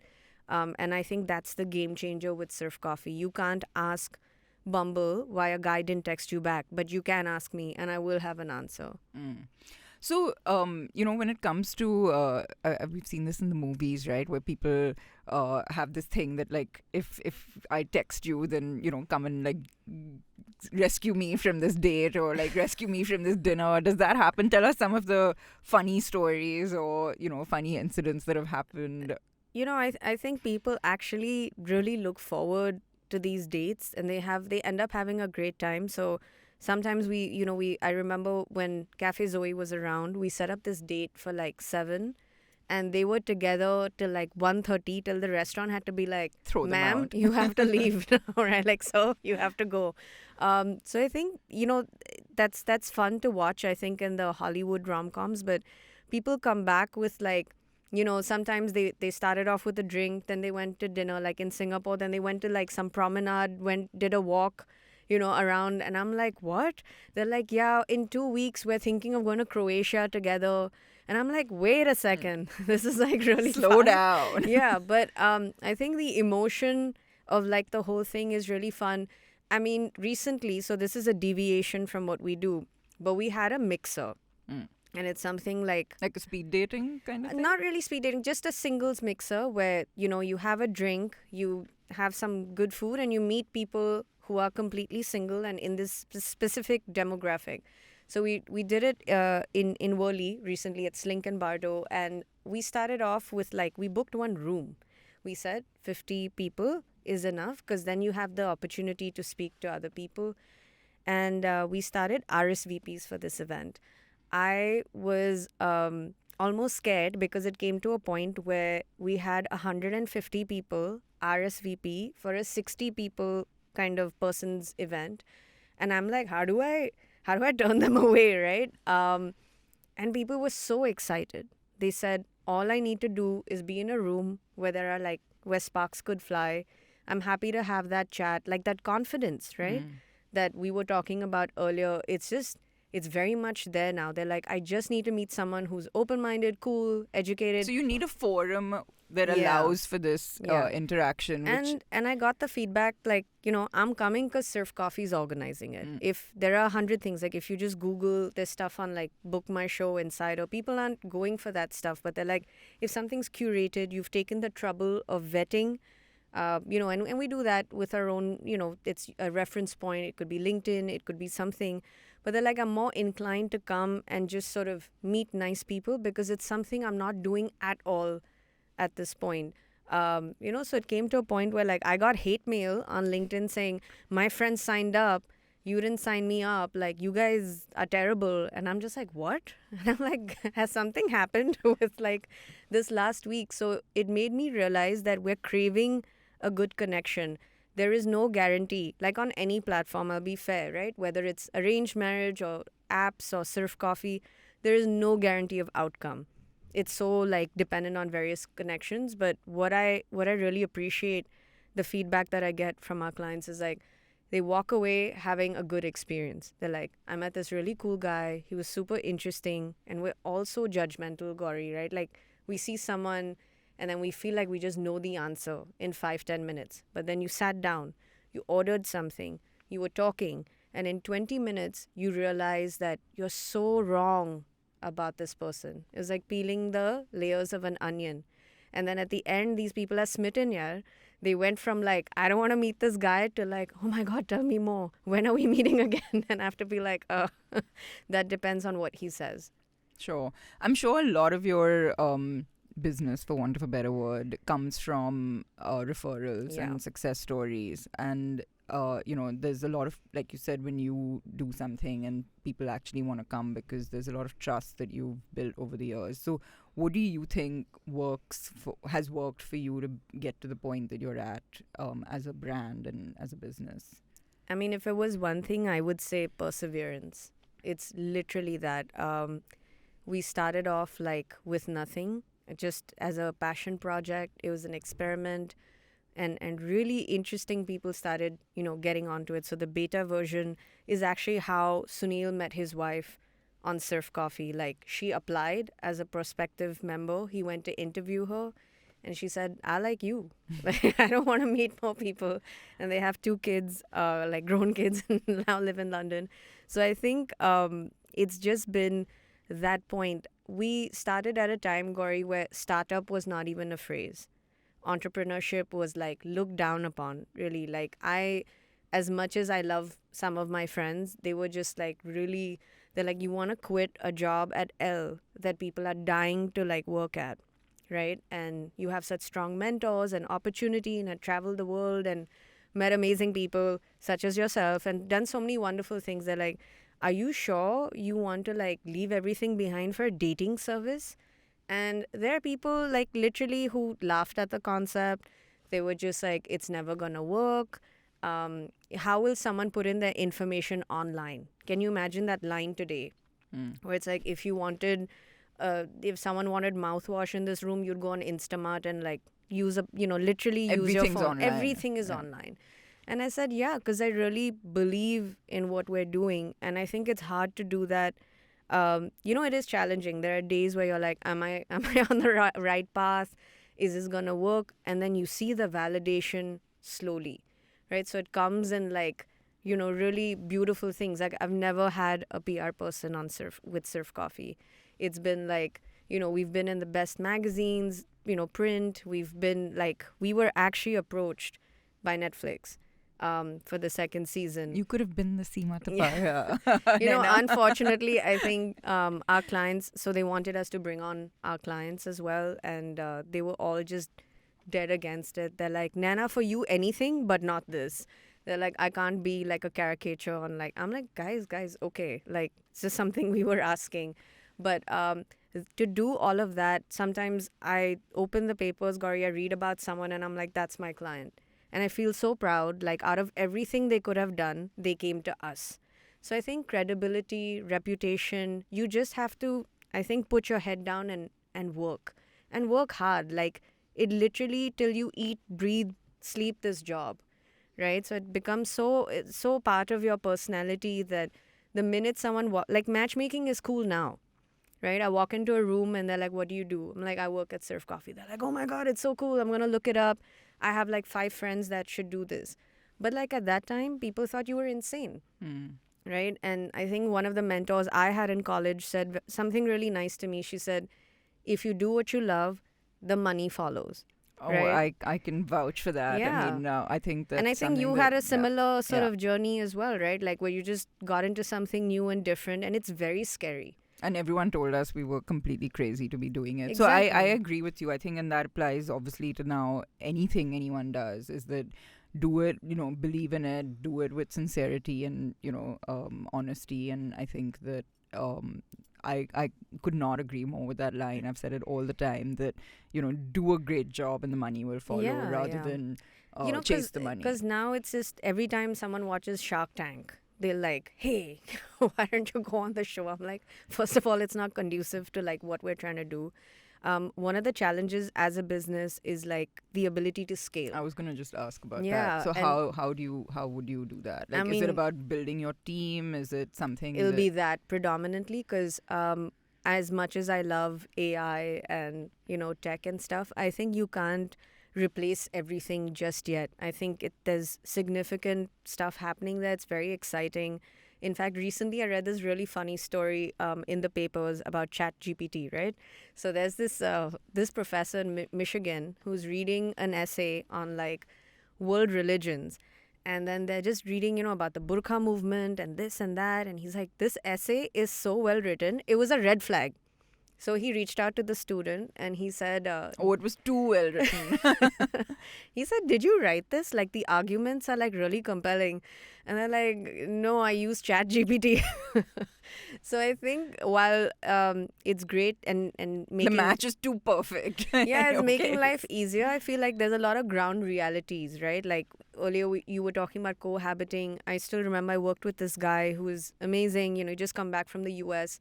And I think that's the game changer with Sirf Coffee. You can't ask Bumble why a guy didn't text you back, but you can ask me, and I will have an answer. So, when it comes to, we've seen this in the movies, right, where people have this thing that, like, if I text you, then, come and, like, rescue me from this date, or, like, rescue me from this dinner. Does that happen? Tell us some of the funny stories or, funny incidents that have happened. I think people actually really look forward to these dates, and they end up having a great time. So sometimes I remember when Cafe Zoe was around, we set up this date for like 7, and they were together till like 1:30, till the restaurant had to be like, Throw them ma'am, out. you have to leave. All right, like, so you have to go. So I think, that's fun to watch, I think, in the Hollywood rom-coms, but people come back with like, sometimes they started off with a drink, then they went to dinner, like in Singapore, then they went to like some promenade, did a walk, around. And I'm like, what? They're like, yeah, in 2 weeks, we're thinking of going to Croatia together. And I'm like, wait a second. This is like really Slow fun. down. Yeah, but I think the emotion of like the whole thing is really fun. I mean, recently, so this is a deviation from what we do, but we had a mixer. And it's something like Like a speed dating kind of thing? not really speed dating, just a singles mixer where, you have a drink, you have some good food, and you meet people who are completely single and in this specific demographic. So we did it in Worli recently at Slink and Bardo, and we started off with we booked one room. We said 50 people is enough because then you have the opportunity to speak to other people. And we started RSVPs for this event. I was almost scared because it came to a point where we had 150 people RSVP for a 60 people kind of person's event. And I'm like, how do I turn them away, right? And people were so excited. They said, all I need to do is be in a room where there are where sparks could fly. I'm happy to have that chat, like that confidence, right? That we were talking about earlier. It's very much there now. They're like, I just need to meet someone who's open-minded, cool, educated. So you need a forum that Yeah. allows for this Yeah. interaction. Which And I got the feedback I'm coming because Sirf Coffee is organizing it. If there are 100 things, if you just Google this stuff on Book My Show Insider, people aren't going for that stuff. But they're like, if something's curated, you've taken the trouble of vetting, and we do that with our own, it's a reference point. It could be LinkedIn, it could be something. But they're like, I'm more inclined to come and just sort of meet nice people because it's something I'm not doing at all at this point. So it came to a point where I got hate mail on LinkedIn saying, my friend signed up, you didn't sign me up, you guys are terrible. And I'm just like, what? And I'm like, has something happened with this last week? So it made me realize that we're craving a good connection. There is no guarantee, on any platform, I'll be fair, right? Whether it's arranged marriage or apps or Sirf Coffee, there is no guarantee of outcome. It's so dependent on various connections. But what I really appreciate, the feedback that I get from our clients is they walk away having a good experience. They're like, I met this really cool guy. He was super interesting. And we're also judgmental, Gauri, right? We see someone and then we feel like we just know the answer in 5-10 minutes. But then you sat down, you ordered something, you were talking, and in 20 minutes, you realize that you're so wrong about this person. It was like peeling the layers of an onion. And then at the end, these people are smitten, yeah. They went from I don't want to meet this guy to oh my God, tell me more. When are we meeting again? And I have to be that depends on what he says. Sure. I'm sure a lot of your business, for want of a better word, comes from referrals and success stories. And, there's a lot of, like you said, when you do something and people actually want to come because there's a lot of trust that you've built over the years. So what do you think has worked for you to get to the point that you're at as a brand and as a business? I mean, if it was one thing, I would say perseverance. It's literally that. We started off with nothing, just as a passion project. It was an experiment, and really interesting people started, getting onto it. So the beta version is actually how Sunil met his wife on Sirf Coffee. She applied as a prospective member. He went to interview her, and she said, I like you. I don't want to meet more people. And they have 2 kids, grown kids, and now live in London. So I think it's just been that point. We started at a time, Gauri, where startup was not even a phrase. Entrepreneurship was looked down upon, really. As much as I love some of my friends, they were just really, they're you want to quit a job at ELLE that people are dying to work at, right? And you have such strong mentors and opportunity and had traveled the world and met amazing people such as yourself and done so many wonderful things. They're are you sure you want to leave everything behind for a dating service? And there are people literally who laughed at the concept. They were just it's never gonna work. How will someone put in their information online? Can you imagine that line today? Where it's if you wanted, if someone wanted mouthwash in this room, you'd go on Instamart and use literally use your phone. Online. Everything is online. And I said, yeah, because I really believe in what we're doing. And I think it's hard to do that. It is challenging. There are days where you're am I on the right path? Is this going to work? And then you see the validation slowly, right? So it comes in really beautiful things. Like I've never had a PR person on Sirf Coffee. It's been like, we've been in the best magazines, print. We've been like, we were actually approached by Netflix for the second season. You could have been the Seema Tapaya. Unfortunately, I think our clients, so they wanted us to bring on our clients as well. And they were all just dead against it. They're like, Naina, for you, anything, but not this. They're like, I can't be like a caricature on like, I'm like, guys, okay. Like, it's just something we were asking. But to do all of that, sometimes I open the papers, Gauri, I read about someone and I'm like, that's my client. And I feel so proud, like out of everything they could have done, they came to us. So I think credibility, reputation, you just have to, I think, put your head down and work. And work hard. Like it literally till you eat, breathe, sleep this job. Right? So it becomes so part of your personality that the minute someone, like matchmaking is cool now. Right? I walk into a room and they're like, what do you do? I'm like, I work at Sirf Coffee. They're like, oh my God, it's so cool. I'm going to look it up. I have like 5 friends that should do this. But like at that time, people thought you were insane. Right? And I think one of the mentors I had in college said something really nice to me. She said, if you do what you love, the money follows. Oh, right? I can vouch for that. Yeah. I mean, I think that. And I think you had a similar sort of journey as well, right? Like where you just got into something new and different, and it's very scary. And everyone told us we were completely crazy to be doing it. Exactly. So I agree with you. I think, and that applies obviously to now anything anyone does, is that do it, believe in it, do it with sincerity and, honesty. And I think that I could not agree more with that line. I've said it all the time that, do a great job and the money will follow rather than chase the money. Because now it's just every time someone watches Shark Tank, they're like, hey, why don't you go on the show? I'm like, first of all, it's not conducive to like what we're trying to do. One of the challenges as a business is like the ability to scale. I was going to just ask about that. So how would you do that? Like, is it about building your team? Is it something? It'll be that predominantly because as much as I love AI and, tech and stuff, I think you can't replace everything just yet. I think there's significant stuff happening there. It's very exciting. In fact, recently I read this really funny story in the papers about ChatGPT, right? So there's this professor in Michigan who's reading an essay on like world religions. And then they're just reading, about the burqa movement and this and that. And he's like, this essay is so well written. It was a red flag. So he reached out to the student and he said... it was too well written. He said, did you write this? Like the arguments are like really compelling. And they're like, no, I use ChatGPT. So I think while it's great and making... The match is too perfect. Yeah, it's making life easier. I feel like there's a lot of ground realities, right? Like earlier you were talking about cohabiting. I still remember I worked with this guy who was amazing. He just come back from the US.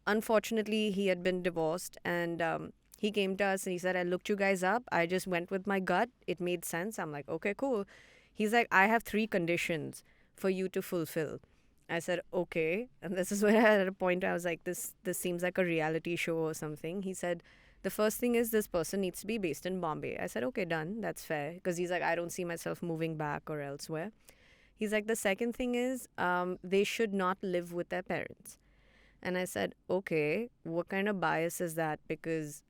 Unfortunately, he had been divorced and he came to us and he said, I looked you guys up. I just went with my gut. It made sense. I'm like, okay, cool. He's like, I have 3 conditions for you to fulfill. I said, okay. And this is where at a point I was like, this seems like a reality show or something. He said, the first thing is this person needs to be based in Bombay. I said, okay, done. That's fair. Because he's like, I don't see myself moving back or elsewhere. He's like, the second thing is they should not live with their parents. And I said, okay, what kind of bias is that? Because,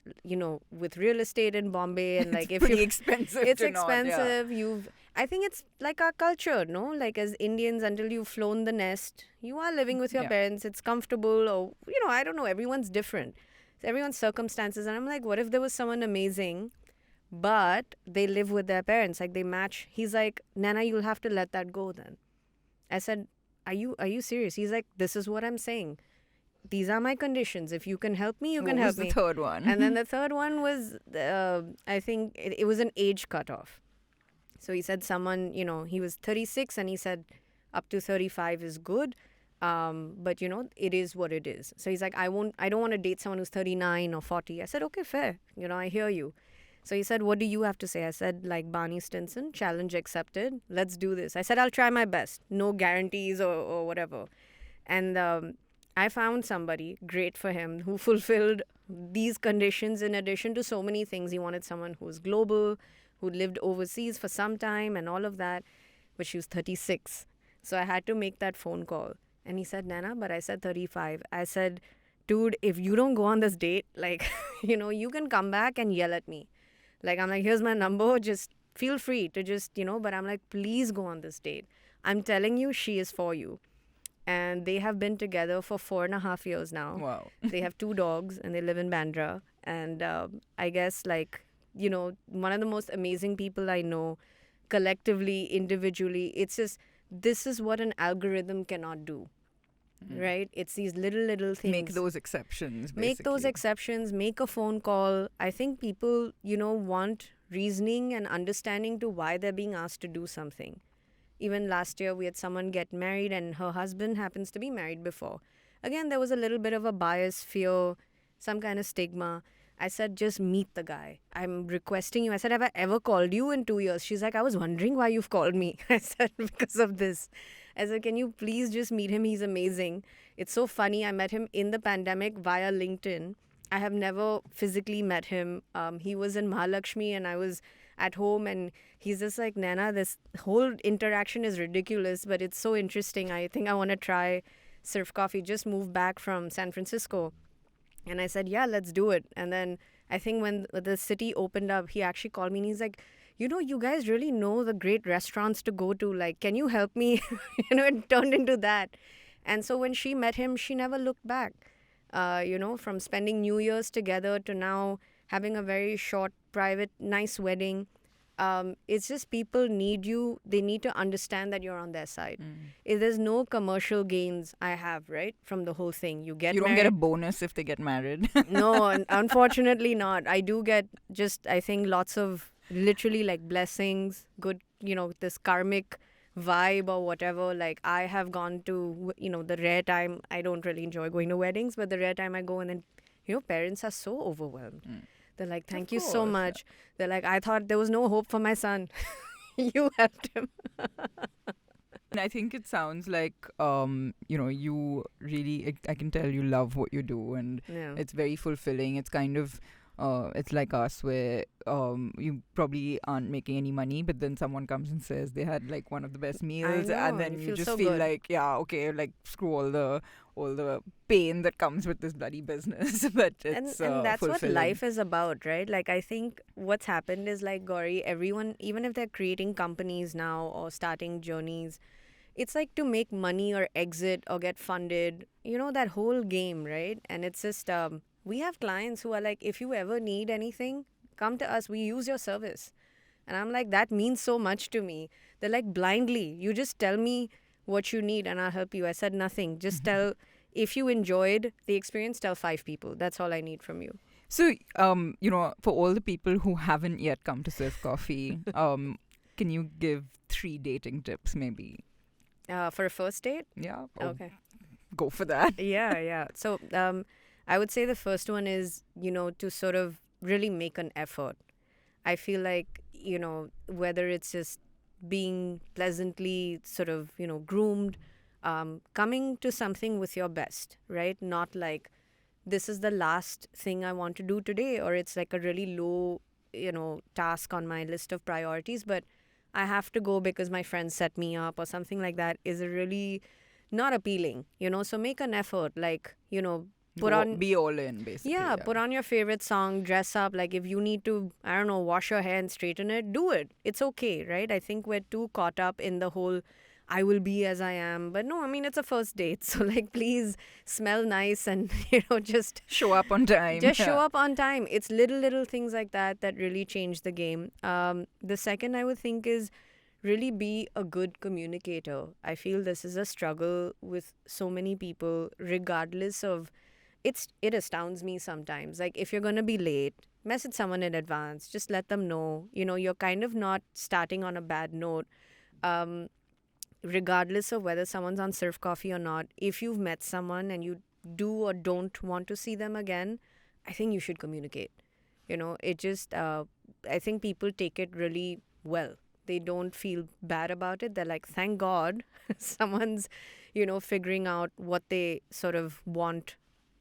with real estate in Bombay and like it's pretty expensive. It's expensive. I think it's like our culture, no? Like as Indians, until you've flown the nest, you are living with your parents. It's comfortable or, I don't know. Everyone's different. Everyone's circumstances. And I'm like, what if there was someone amazing, but they live with their parents? Like they match. He's like, Nana, you'll have to let that go then. I said, are you serious? He's like, this is what I'm saying. These are my conditions. If you can help me, you can help me. What was the third one? And then the third one was, I think it was an age cutoff. So he said someone, he was 36 and he said up to 35 is good. But, it is what it is. So he's like, I don't want to date someone who's 39 or 40. I said, okay, fair. I hear you. So he said, what do you have to say? I said, like Barney Stinson, challenge accepted. Let's do this. I said, I'll try my best. No guarantees or whatever. And I found somebody, great for him, who fulfilled these conditions in addition to so many things. He wanted someone who was global, who lived overseas for some time and all of that. But she was 36. So I had to make that phone call. And he said, Nana, but I said 35. I said, dude, if you don't go on this date, like, you can come back and yell at me. Like, I'm like, here's my number. Just feel free to just, but I'm like, please go on this date. I'm telling you, she is for you. And they have been together for 4.5 years now. Wow. They have 2 dogs and they live in Bandra. And I guess, like, one of the most amazing people I know, collectively, individually, it's just, this is what an algorithm cannot do. Right? It's these little things. Make those exceptions, basically. Make those exceptions, make a phone call. I think people, want reasoning and understanding to why they're being asked to do something. Even last year, we had someone get married and her husband happens to be married before. Again, there was a little bit of a bias, fear, some kind of stigma. I said, just meet the guy. I'm requesting you. I said, have I ever called you in 2 years? She's like, I was wondering why you've called me. I said, because of this. I said, can you please just meet him? He's amazing. It's so funny. I met him in the pandemic via LinkedIn. I have never physically met him. He was in Mahalakshmi and I was at home and he's just like, Naina, this whole interaction is ridiculous, but it's so interesting. I think I want to try Sirf Coffee. Just moved back from San Francisco. And I said, yeah, let's do it. And then I think when the city opened up, he actually called me and he's like, you guys really know the great restaurants to go to. Like, can you help me? It turned into that. And so when she met him, she never looked back. From spending New Year's together to now having a very short, private, nice wedding. It's just people need you. They need to understand that you're on their side. There's no commercial gains I have, right, from the whole thing. You don't get a bonus if they get married. No, unfortunately not. I do get I think lots of literally like blessings, good, this karmic vibe or whatever. Like I have gone to, the rare time, I don't really enjoy going to weddings, but the rare time I go and then, parents are so overwhelmed. They're like, thank you so much. They're like, I thought there was no hope for my son. You helped him. And I think it sounds like, you really, I can tell you love what you do and it's very fulfilling. It's kind of, it's like us where you probably aren't making any money, but then someone comes and says they had like one of the best meals and then you just feel like, yeah, okay, like screw all the pain that comes with this bloody business. But it's and that's what fulfilling. life is about, right? Like I think what's happened is like, Gauri, everyone, even if they're creating companies now or starting journeys, it's like to make money or exit or get funded, that whole game, right? And it's just we have clients who are like, if you ever need anything, come to us, we use your service. And I'm like, that means so much to me. They're like, blindly, you just tell me what you need and I'll help you. I said nothing. Just tell, if you enjoyed the experience, tell 5 people. That's all I need from you. So, for all the people who haven't yet come to Sirf Coffee, can you give 3 dating tips maybe? For a first date? Yeah. Okay. Go for that. Yeah. So I would say the first one is, to sort of really make an effort. I feel like, whether it's just being pleasantly sort of, groomed, coming to something with your best, right? Not like this is the last thing I want to do today, or it's like a really low, task on my list of priorities, but I have to go because my friends set me up or something like that is really not appealing, so make an effort, like, be all in, basically. Yeah, put on your favorite song, dress up. Like if you need to, I don't know, wash your hair and straighten it, do it. It's okay, right? I think we're too caught up in the whole, I will be as I am. But no, I mean, it's a first date. So like, please smell nice and, just show up on time. Just show up on time. It's little things like that really change the game. The second I would think is really be a good communicator. I feel this is a struggle with so many people, regardless of, it astounds me sometimes. Like if you're going to be late, message someone in advance. Just let them know, you're kind of not starting on a bad note. Regardless of whether someone's on Sirf Coffee or not, if you've met someone and you do or don't want to see them again, I think you should communicate. It just, I think people take it really well. They don't feel bad about it. They're like, thank God someone's, figuring out what they sort of want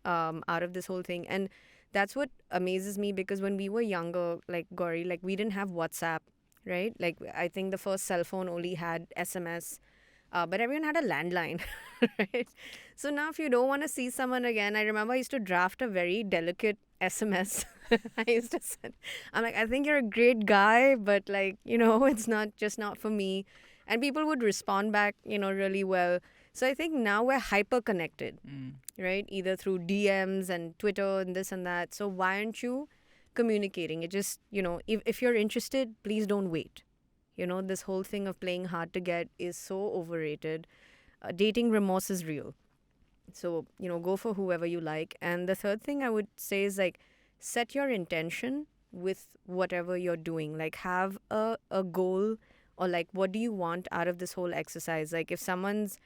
out of this whole thing. And that's what amazes me, because when we were younger, like Gauri, like we didn't have WhatsApp, right? Like I think the first cell phone only had SMS. but everyone had a landline, right? So now if you don't want to see someone again, I remember I used to draft a very delicate SMS. I used to send, I'm like, I think you're a great guy, but like, it's not for me. And people would respond back, really well. So I think now we're hyper connected, right? Either through DMs and Twitter and this and that. So why aren't you communicating? It just, if you're interested, please don't wait. This whole thing of playing hard to get is so overrated. Dating remorse is real. So, go for whoever you like. And the third thing I would say is like, set your intention with whatever you're doing. Like, have a goal, or like, what do you want out of this whole exercise? Like, if someone's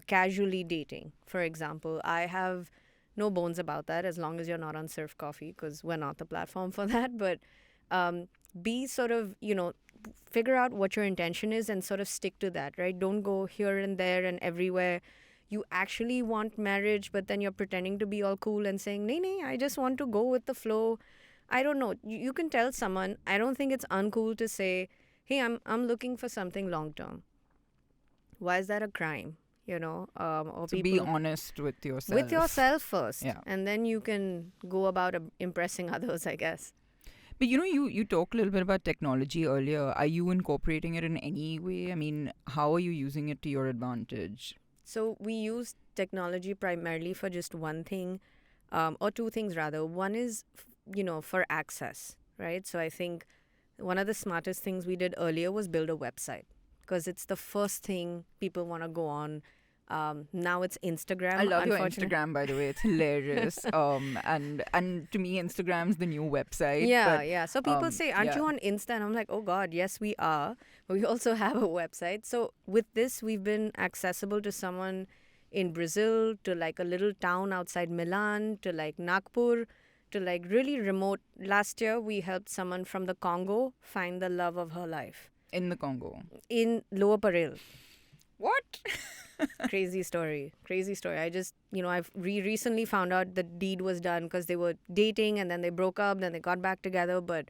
casually dating, for example, I have no bones about that as long as you're not on Sirf Coffee, because we're not the platform for that. But be sort of, figure out what your intention is and sort of stick to that, right? Don't go here and there and everywhere. You actually want marriage, but then you're pretending to be all cool and saying, nay, I just want to go with the flow. I don't know. You can tell someone, I don't think it's uncool to say, hey, I'm looking for something long term. Why is that a crime? Or So people be honest with yourself. with yourself first, Yeah. and then you can go about impressing others, I guess. But you talked a little bit about technology earlier. Are you incorporating it in any way? I mean, how are you using it to your advantage? So we use technology primarily for just one thing, or two things rather. One is, for access, right? So I think one of the smartest things we did earlier was build a website, because it's the first thing people want to go on. Now it's Instagram. I love your unfortunately. Instagram, by the way. It's hilarious. And to me, Instagram's the new website. Yeah, but, yeah. So people say, aren't you yeah. on Insta? And I'm like, oh God, yes, we are. But we also have a website. So with this, we've been accessible to someone in Brazil, to like a little town outside Milan, to like Nagpur, to like really remote. Last year, we helped someone from the Congo find the love of her life In the Congo. in Lower Parel. What? Crazy story. I just, I've recently found out the deed was done because they were dating and then they broke up, then they got back together. But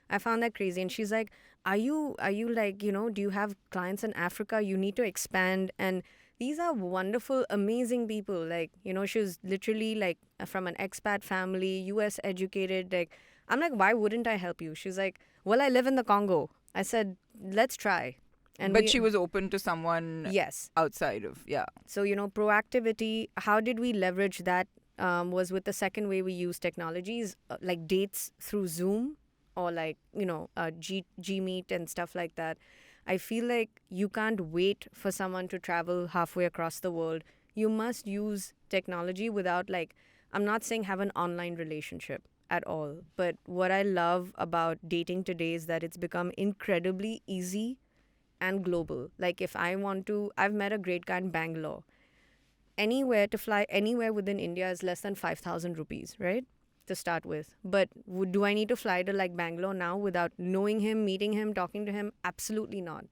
I found that crazy. And she's like, are you like, do you have clients in Africa? You need to expand. And these are wonderful, amazing people. Like, she was literally like from an expat family, US educated. Like, I'm like, why wouldn't I help you? She's like, well, I live in the Congo. I said, let's try. But she was open to someone Yes. outside of, yeah. So, proactivity, how did we leverage that was with the second way we use technologies, like dates through Zoom or like, Gmeet and stuff like that. I feel like you can't wait for someone to travel halfway across the world. You must use technology without like, I'm not saying have an online relationship at all. But what I love about dating today is that it's become incredibly easy and global. Like if I want to, I've met a great guy in Bangalore. To fly anywhere within India is less than 5,000 rupees, right? To start with. But do I need to fly to like Bangalore now without knowing him, meeting him, talking to him? Absolutely not.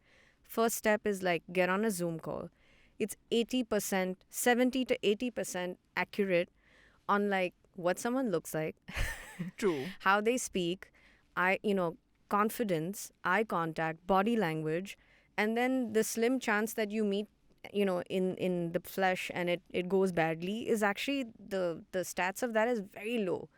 First step is like get on a Zoom call. It's 80%, 70 to 80% accurate on like what someone looks like, True. how they speak, confidence, eye contact, body language, and then the slim chance that you meet, in the flesh and it goes badly is actually the stats of that is very low,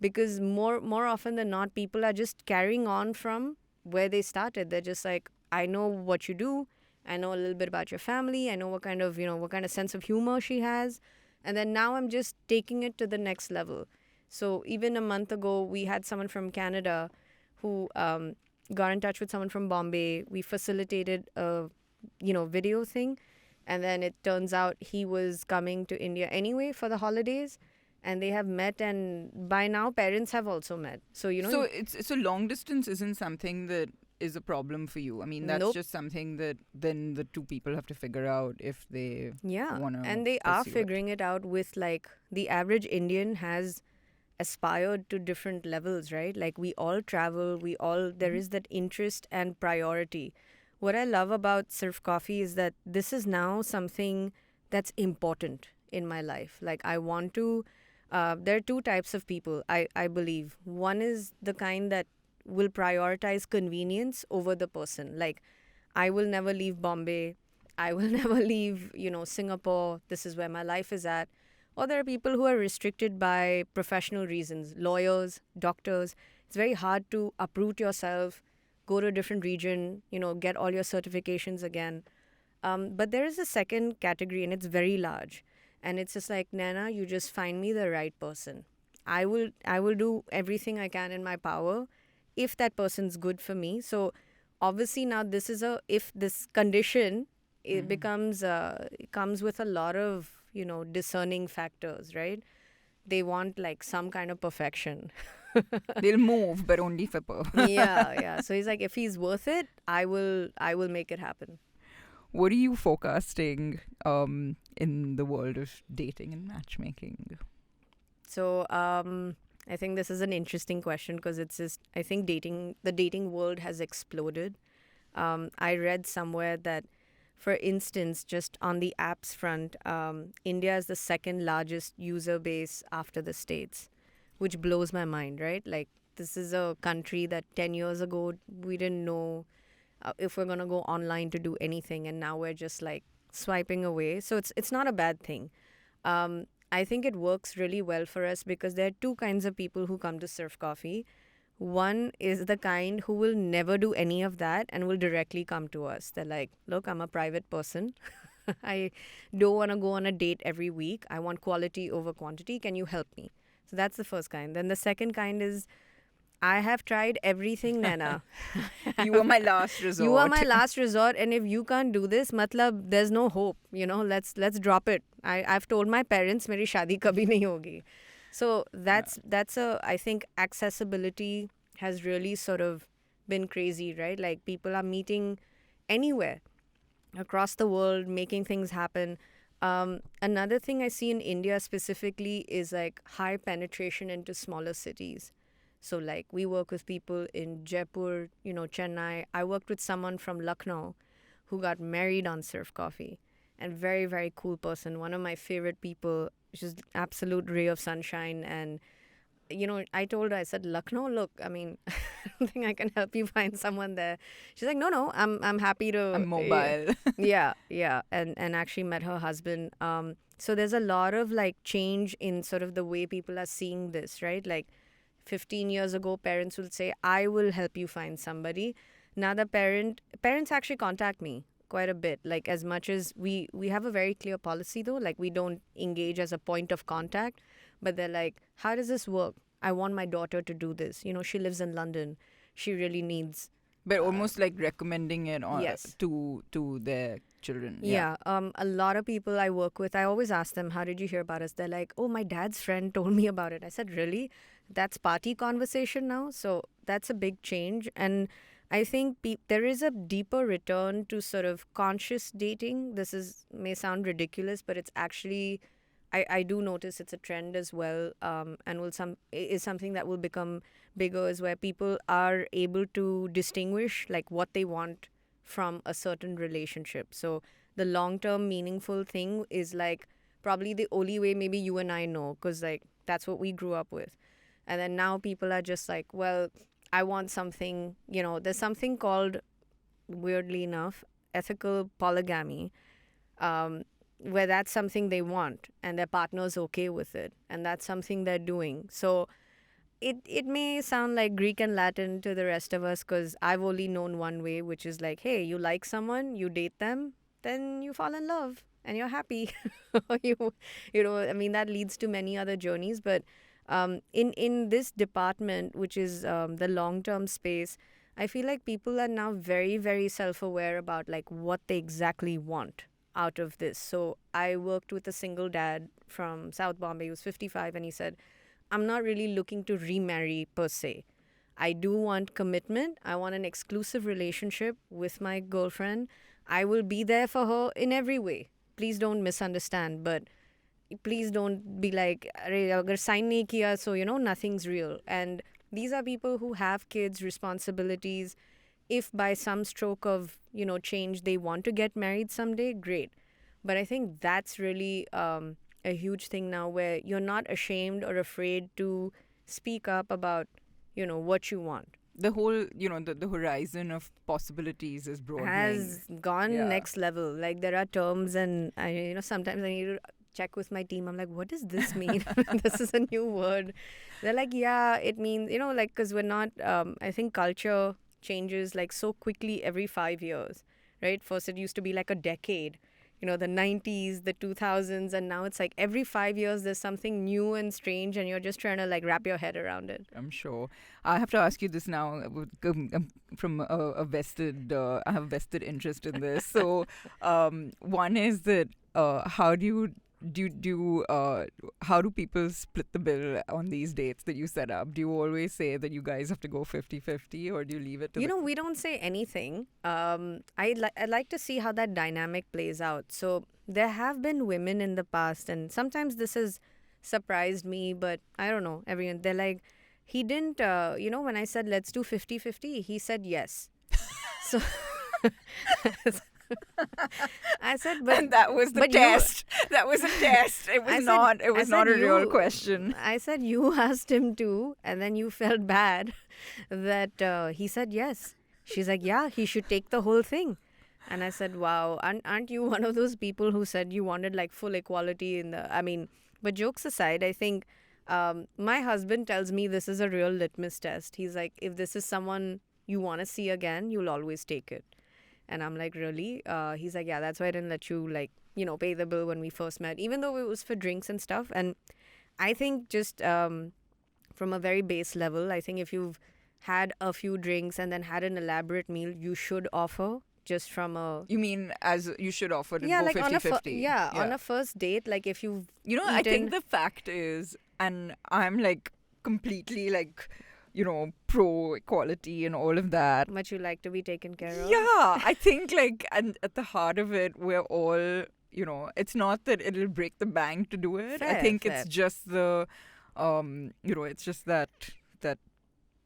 because more often than not, people are just carrying on from where they started. They're just like, I know what you do, I know a little bit about your family, I know what kind of sense of humor she has, and then now I'm just taking it to the next level. So even a month ago, we had someone from Canada who got in touch with someone from Bombay. We facilitated a, video thing. And then it turns out he was coming to India anyway for the holidays. And they have met. And by now, parents have also met. So, So long distance isn't something that is a problem for you. I mean, that's Nope. just something that then the two people have to figure out if they yeah. want to. And they are figuring it out with like the average Indian has aspired to different levels, right? Like we all travel, there is that interest and priority. What I love about Sirf Coffee is that this is now something that's important in my life. Like I want to, there are two types of people, I believe. One is the kind that will prioritize convenience over the person. Like I will never leave Bombay. I will never leave, Singapore. This is where my life is at. Or there are people who are restricted by professional reasons, lawyers, doctors. It's very hard to uproot yourself, go to a different region, get all your certifications again. But there is a second category, and it's very large. And it's just like, Nana, you just find me the right person. I will do everything I can in my power if that person's good for me. So obviously now if this condition, it becomes it comes with a lot of discerning factors, right? They want like some kind of perfection. They'll move, but only for purpose. Yeah. So he's like, if he's worth it, I will make it happen. What are you forecasting in the world of dating and matchmaking? So I think this is an interesting question because it's just, I think the dating world has exploded. I read somewhere that, for instance, just on the apps front, India is the second largest user base after the States, which blows my mind, right? Like, this is a country that 10 years ago we didn't know if we're going to go online to do anything, and now we're just like swiping away. So it's not a bad thing. I think it works really well for us because there are two kinds of people who come to Sirf Coffee. One is the kind who will never do any of that and will directly come to us. They're like, look, I'm a private person. I don't want to go on a date every week. I want quality over quantity. Can you help me? So that's the first kind. Then the second kind is, I have tried everything, Naina. You are my last resort. You are my last resort, and if you can't do this, matlab, there's no hope. Let's drop it. I've told my parents, meri shadi kabhi nahi hogi. So that's I think accessibility has really sort of been crazy, right? Like, people are meeting anywhere across the world, making things happen. Another thing I see in India specifically is like high penetration into smaller cities. So like, we work with people in Jaipur, Chennai. I worked with someone from Lucknow who got married on Sirf Coffee, and very, very cool person. One of my favorite people. She's absolute ray of sunshine. And, I told her, I said, Lucknow, look, I mean, I don't think I can help you find someone there. She's like, no, I'm happy to. I'm mobile. Yeah. And actually met her husband. So there's a lot of like change in sort of the way people are seeing this, right? Like, 15 years ago, parents would say, I will help you find somebody. Now the parents actually contact me quite a bit. Like, as much as we have a very clear policy though, like, we don't engage as a point of contact, but they're like, how does this work? I want my daughter to do this. She lives in London. She really needs. But almost like recommending it Yes. to their children. Yeah. A lot of people I work with, I always ask them, how did you hear about us? They're like, oh, my dad's friend told me about it. I said, really? That's party conversation now? So that's a big change. And I think there is a deeper return to sort of conscious dating. May sound ridiculous, but it's actually, I do notice it's a trend as well, and is something that will become bigger, is where people are able to distinguish like what they want from a certain relationship. So the long-term meaningful thing is like probably the only way maybe you and I know, because like that's what we grew up with. And then now people are just like, well, I want something, there's something called, weirdly enough, ethical polygamy, where that's something they want and their partner's okay with it. And that's something they're doing. So it may sound like Greek and Latin to the rest of us because I've only known one way, which is like, hey, you like someone, you date them, then you fall in love and you're happy. I mean, that leads to many other journeys. But in this department, which is the long-term space, I feel like people are now very, very self-aware about like what they exactly want out of this. So I worked with a single dad from South Bombay. He was 55 and he said, I'm not really looking to remarry per se. I do want commitment. I want an exclusive relationship with my girlfriend. I will be there for her in every way. Please don't misunderstand, but please don't be like, agar sign nahi kiya, so nothing's real. And these are people who have kids, responsibilities. If by some stroke of change they want to get married someday, great. But I think that's really a huge thing now, where you're not ashamed or afraid to speak up about what you want. the whole, the horizon of possibilities is broadening. Has gone Yeah. next level. Like there are terms, and sometimes I need to check with my team. I'm like, what does this mean? This is a new word. They're like, yeah, it means, like, because we're not, I think culture changes like so quickly every 5 years, right? First, it used to be like a decade, the 90s, the 2000s, and now it's like every 5 years there's something new and strange, and you're just trying to like wrap your head around it. I'm sure. I have to ask you this now from a vested, I have a vested interest in this. So, one is that how do how do people split the bill on these dates that you set up? Do you always say that you guys have to go 50-50, or do you leave it to We don't say anything. I'd like to see how that dynamic plays out. So there have been women in the past, and sometimes this has surprised me, but I don't know. Everyone, they're like, he didn't, when I said let's do 50-50, he said yes. So I said, but and that was the test. That was a test. It was not a real question. I said, you asked him to, and then you felt bad that he said yes. She's like, yeah, he should take the whole thing. And I said, wow, aren't you one of those people who said you wanted like full equality but jokes aside, I think my husband tells me this is a real litmus test. He's like, if this is someone you want to see again, you'll always take it. And I'm like, really? He's like, yeah, that's why I didn't let you pay the bill when we first met, even though it was for drinks and stuff. And I think just from a very base level, I think if you've had a few drinks and then had an elaborate meal, you should offer just from a... You mean as you should offer to go like 50-50? on a first date, like if you've I think the fact is, and I'm like completely like... pro equality and all of that. Much you like to be taken care of. Yeah, I think and at the heart of it, we're all, it's not that it'll break the bank to do it. I think it's just the, it's just that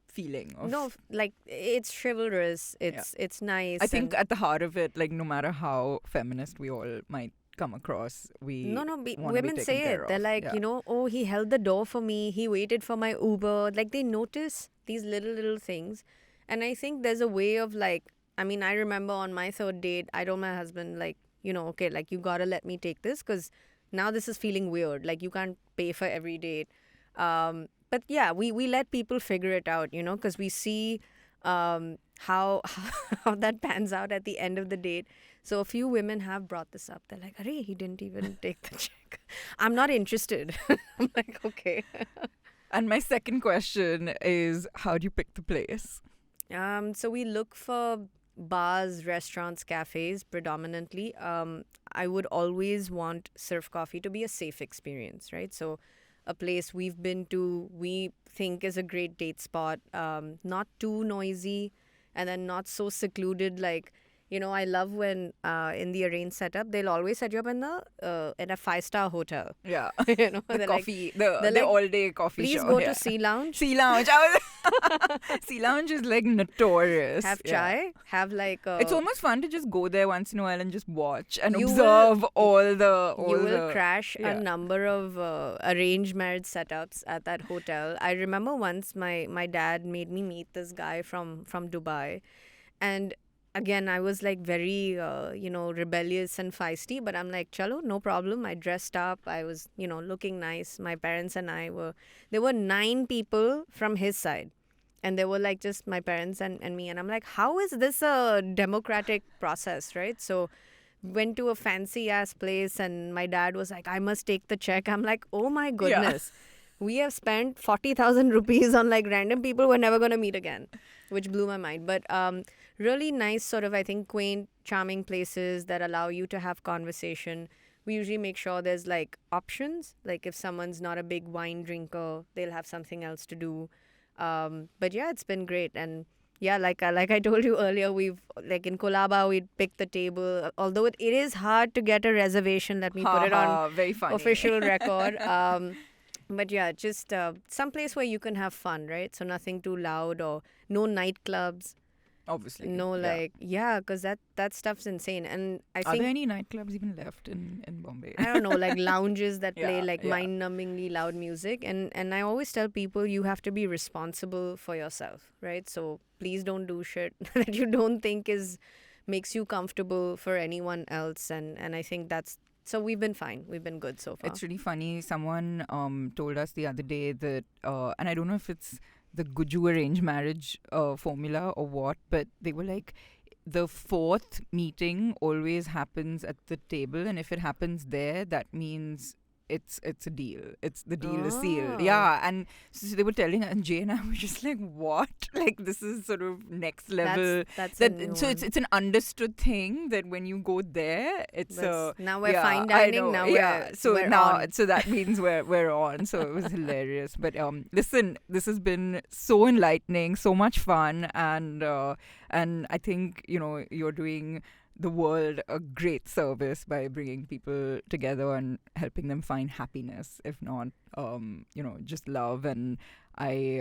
feeling of... No, like it's chivalrous. It's nice. I think at the heart of it, like no matter how feminist we all might come across, women say it. They're like, yeah. oh, he held the door for me, he waited for my Uber. Like they notice these little things. And I think there's a way of like, I remember on my third date, I told my husband like, okay, like you gotta let me take this because now this is feeling weird. Like you can't pay for every date. But yeah, we let people figure it out, because we see how that pans out at the end of the date. So a few women have brought this up. They're like, "Arey, he didn't even take the check. I'm not interested." I'm like, okay. And my second question is, how do you pick the place? So we look for bars, restaurants, cafes predominantly. I would always want Sirf Coffee to be a safe experience, right? So a place we've been to, we think is a great date spot. Not too noisy, and then not so secluded. Like, I love when in the arranged setup, they'll always set you up in a 5-star hotel. Yeah. The coffee, the all-day coffee please show. Please go to Sea Lounge. Sea Lounge. Sea Lounge is like notorious. Have chai. Have like... it's almost fun to just go there once in a while and just watch and observe all the... You will crash a number of arranged marriage setups at that hotel. I remember once my dad made me meet this guy from Dubai. And... again, I was like very, rebellious and feisty, but I'm like, chalo, no problem. I dressed up. I was, looking nice. My parents and there were 9 people from his side. And they were like just my parents and me. And I'm like, how is this a democratic process, right? So went to a fancy ass place and my dad was like, I must take the check. I'm like, oh my goodness. Yeah. We have spent 40,000 rupees on like random people we're never going to meet again, which blew my mind. But really nice sort of, I think, quaint, charming places that allow you to have conversation. We usually make sure there's like options. Like if someone's not a big wine drinker, they'll have something else to do. But yeah, it's been great. And yeah, like I told you earlier, we've like in Kolaba, we'd pick the table. Although it is hard to get a reservation. Let me put it on very funny. Official record. But yeah, just some place where you can have fun, right? So nothing too loud or no nightclubs. Obviously. No, yeah. like, yeah, because that stuff's insane. And I Are think, there any nightclubs even left in Bombay? I don't know, like lounges that play Yeah, like yeah. mind-numbingly loud music. And I always tell people you have to be responsible for yourself, right? So please don't do shit that you don't think makes you comfortable for anyone else. And I think so we've been fine. We've been good so far. It's really funny. Someone told us the other day that, and I don't know if it's the Guju arranged marriage formula or what, but they were like, the fourth meeting always happens at the table, and if it happens there, that means it's a deal. It's the deal is sealed. Oh. Yeah, and so they were telling, and Jay and I were just like, what? Like, this is sort of next level. That's a new So one. it's an understood thing that when you go there, it's Now we're yeah, fine I dining. know, Now yeah. So we're now, on. so that means we're on. So it was hilarious. But listen, this has been so enlightening, so much fun, and I think you're doing the world a great service by bringing people together and helping them find happiness, if not just love. And I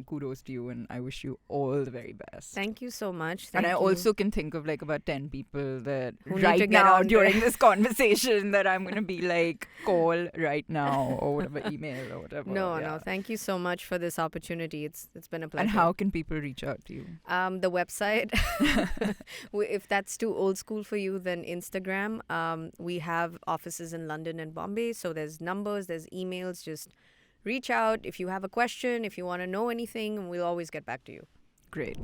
kudos to you, and I wish you all the very best. Thank you so much. And Thank I you. also can think of like about 10 people that Who need to right get now on during there. this conversation that I'm going to be like, call right now or whatever, email or whatever. No. yeah. Thank you so much for this opportunity. It's been a pleasure. And how can people reach out to you? The website. If that's too old school for you, then Instagram. We have offices in London and Bombay, so there's numbers, there's emails. Just reach out if you have a question, if you want to know anything, and we'll always get back to you. Great.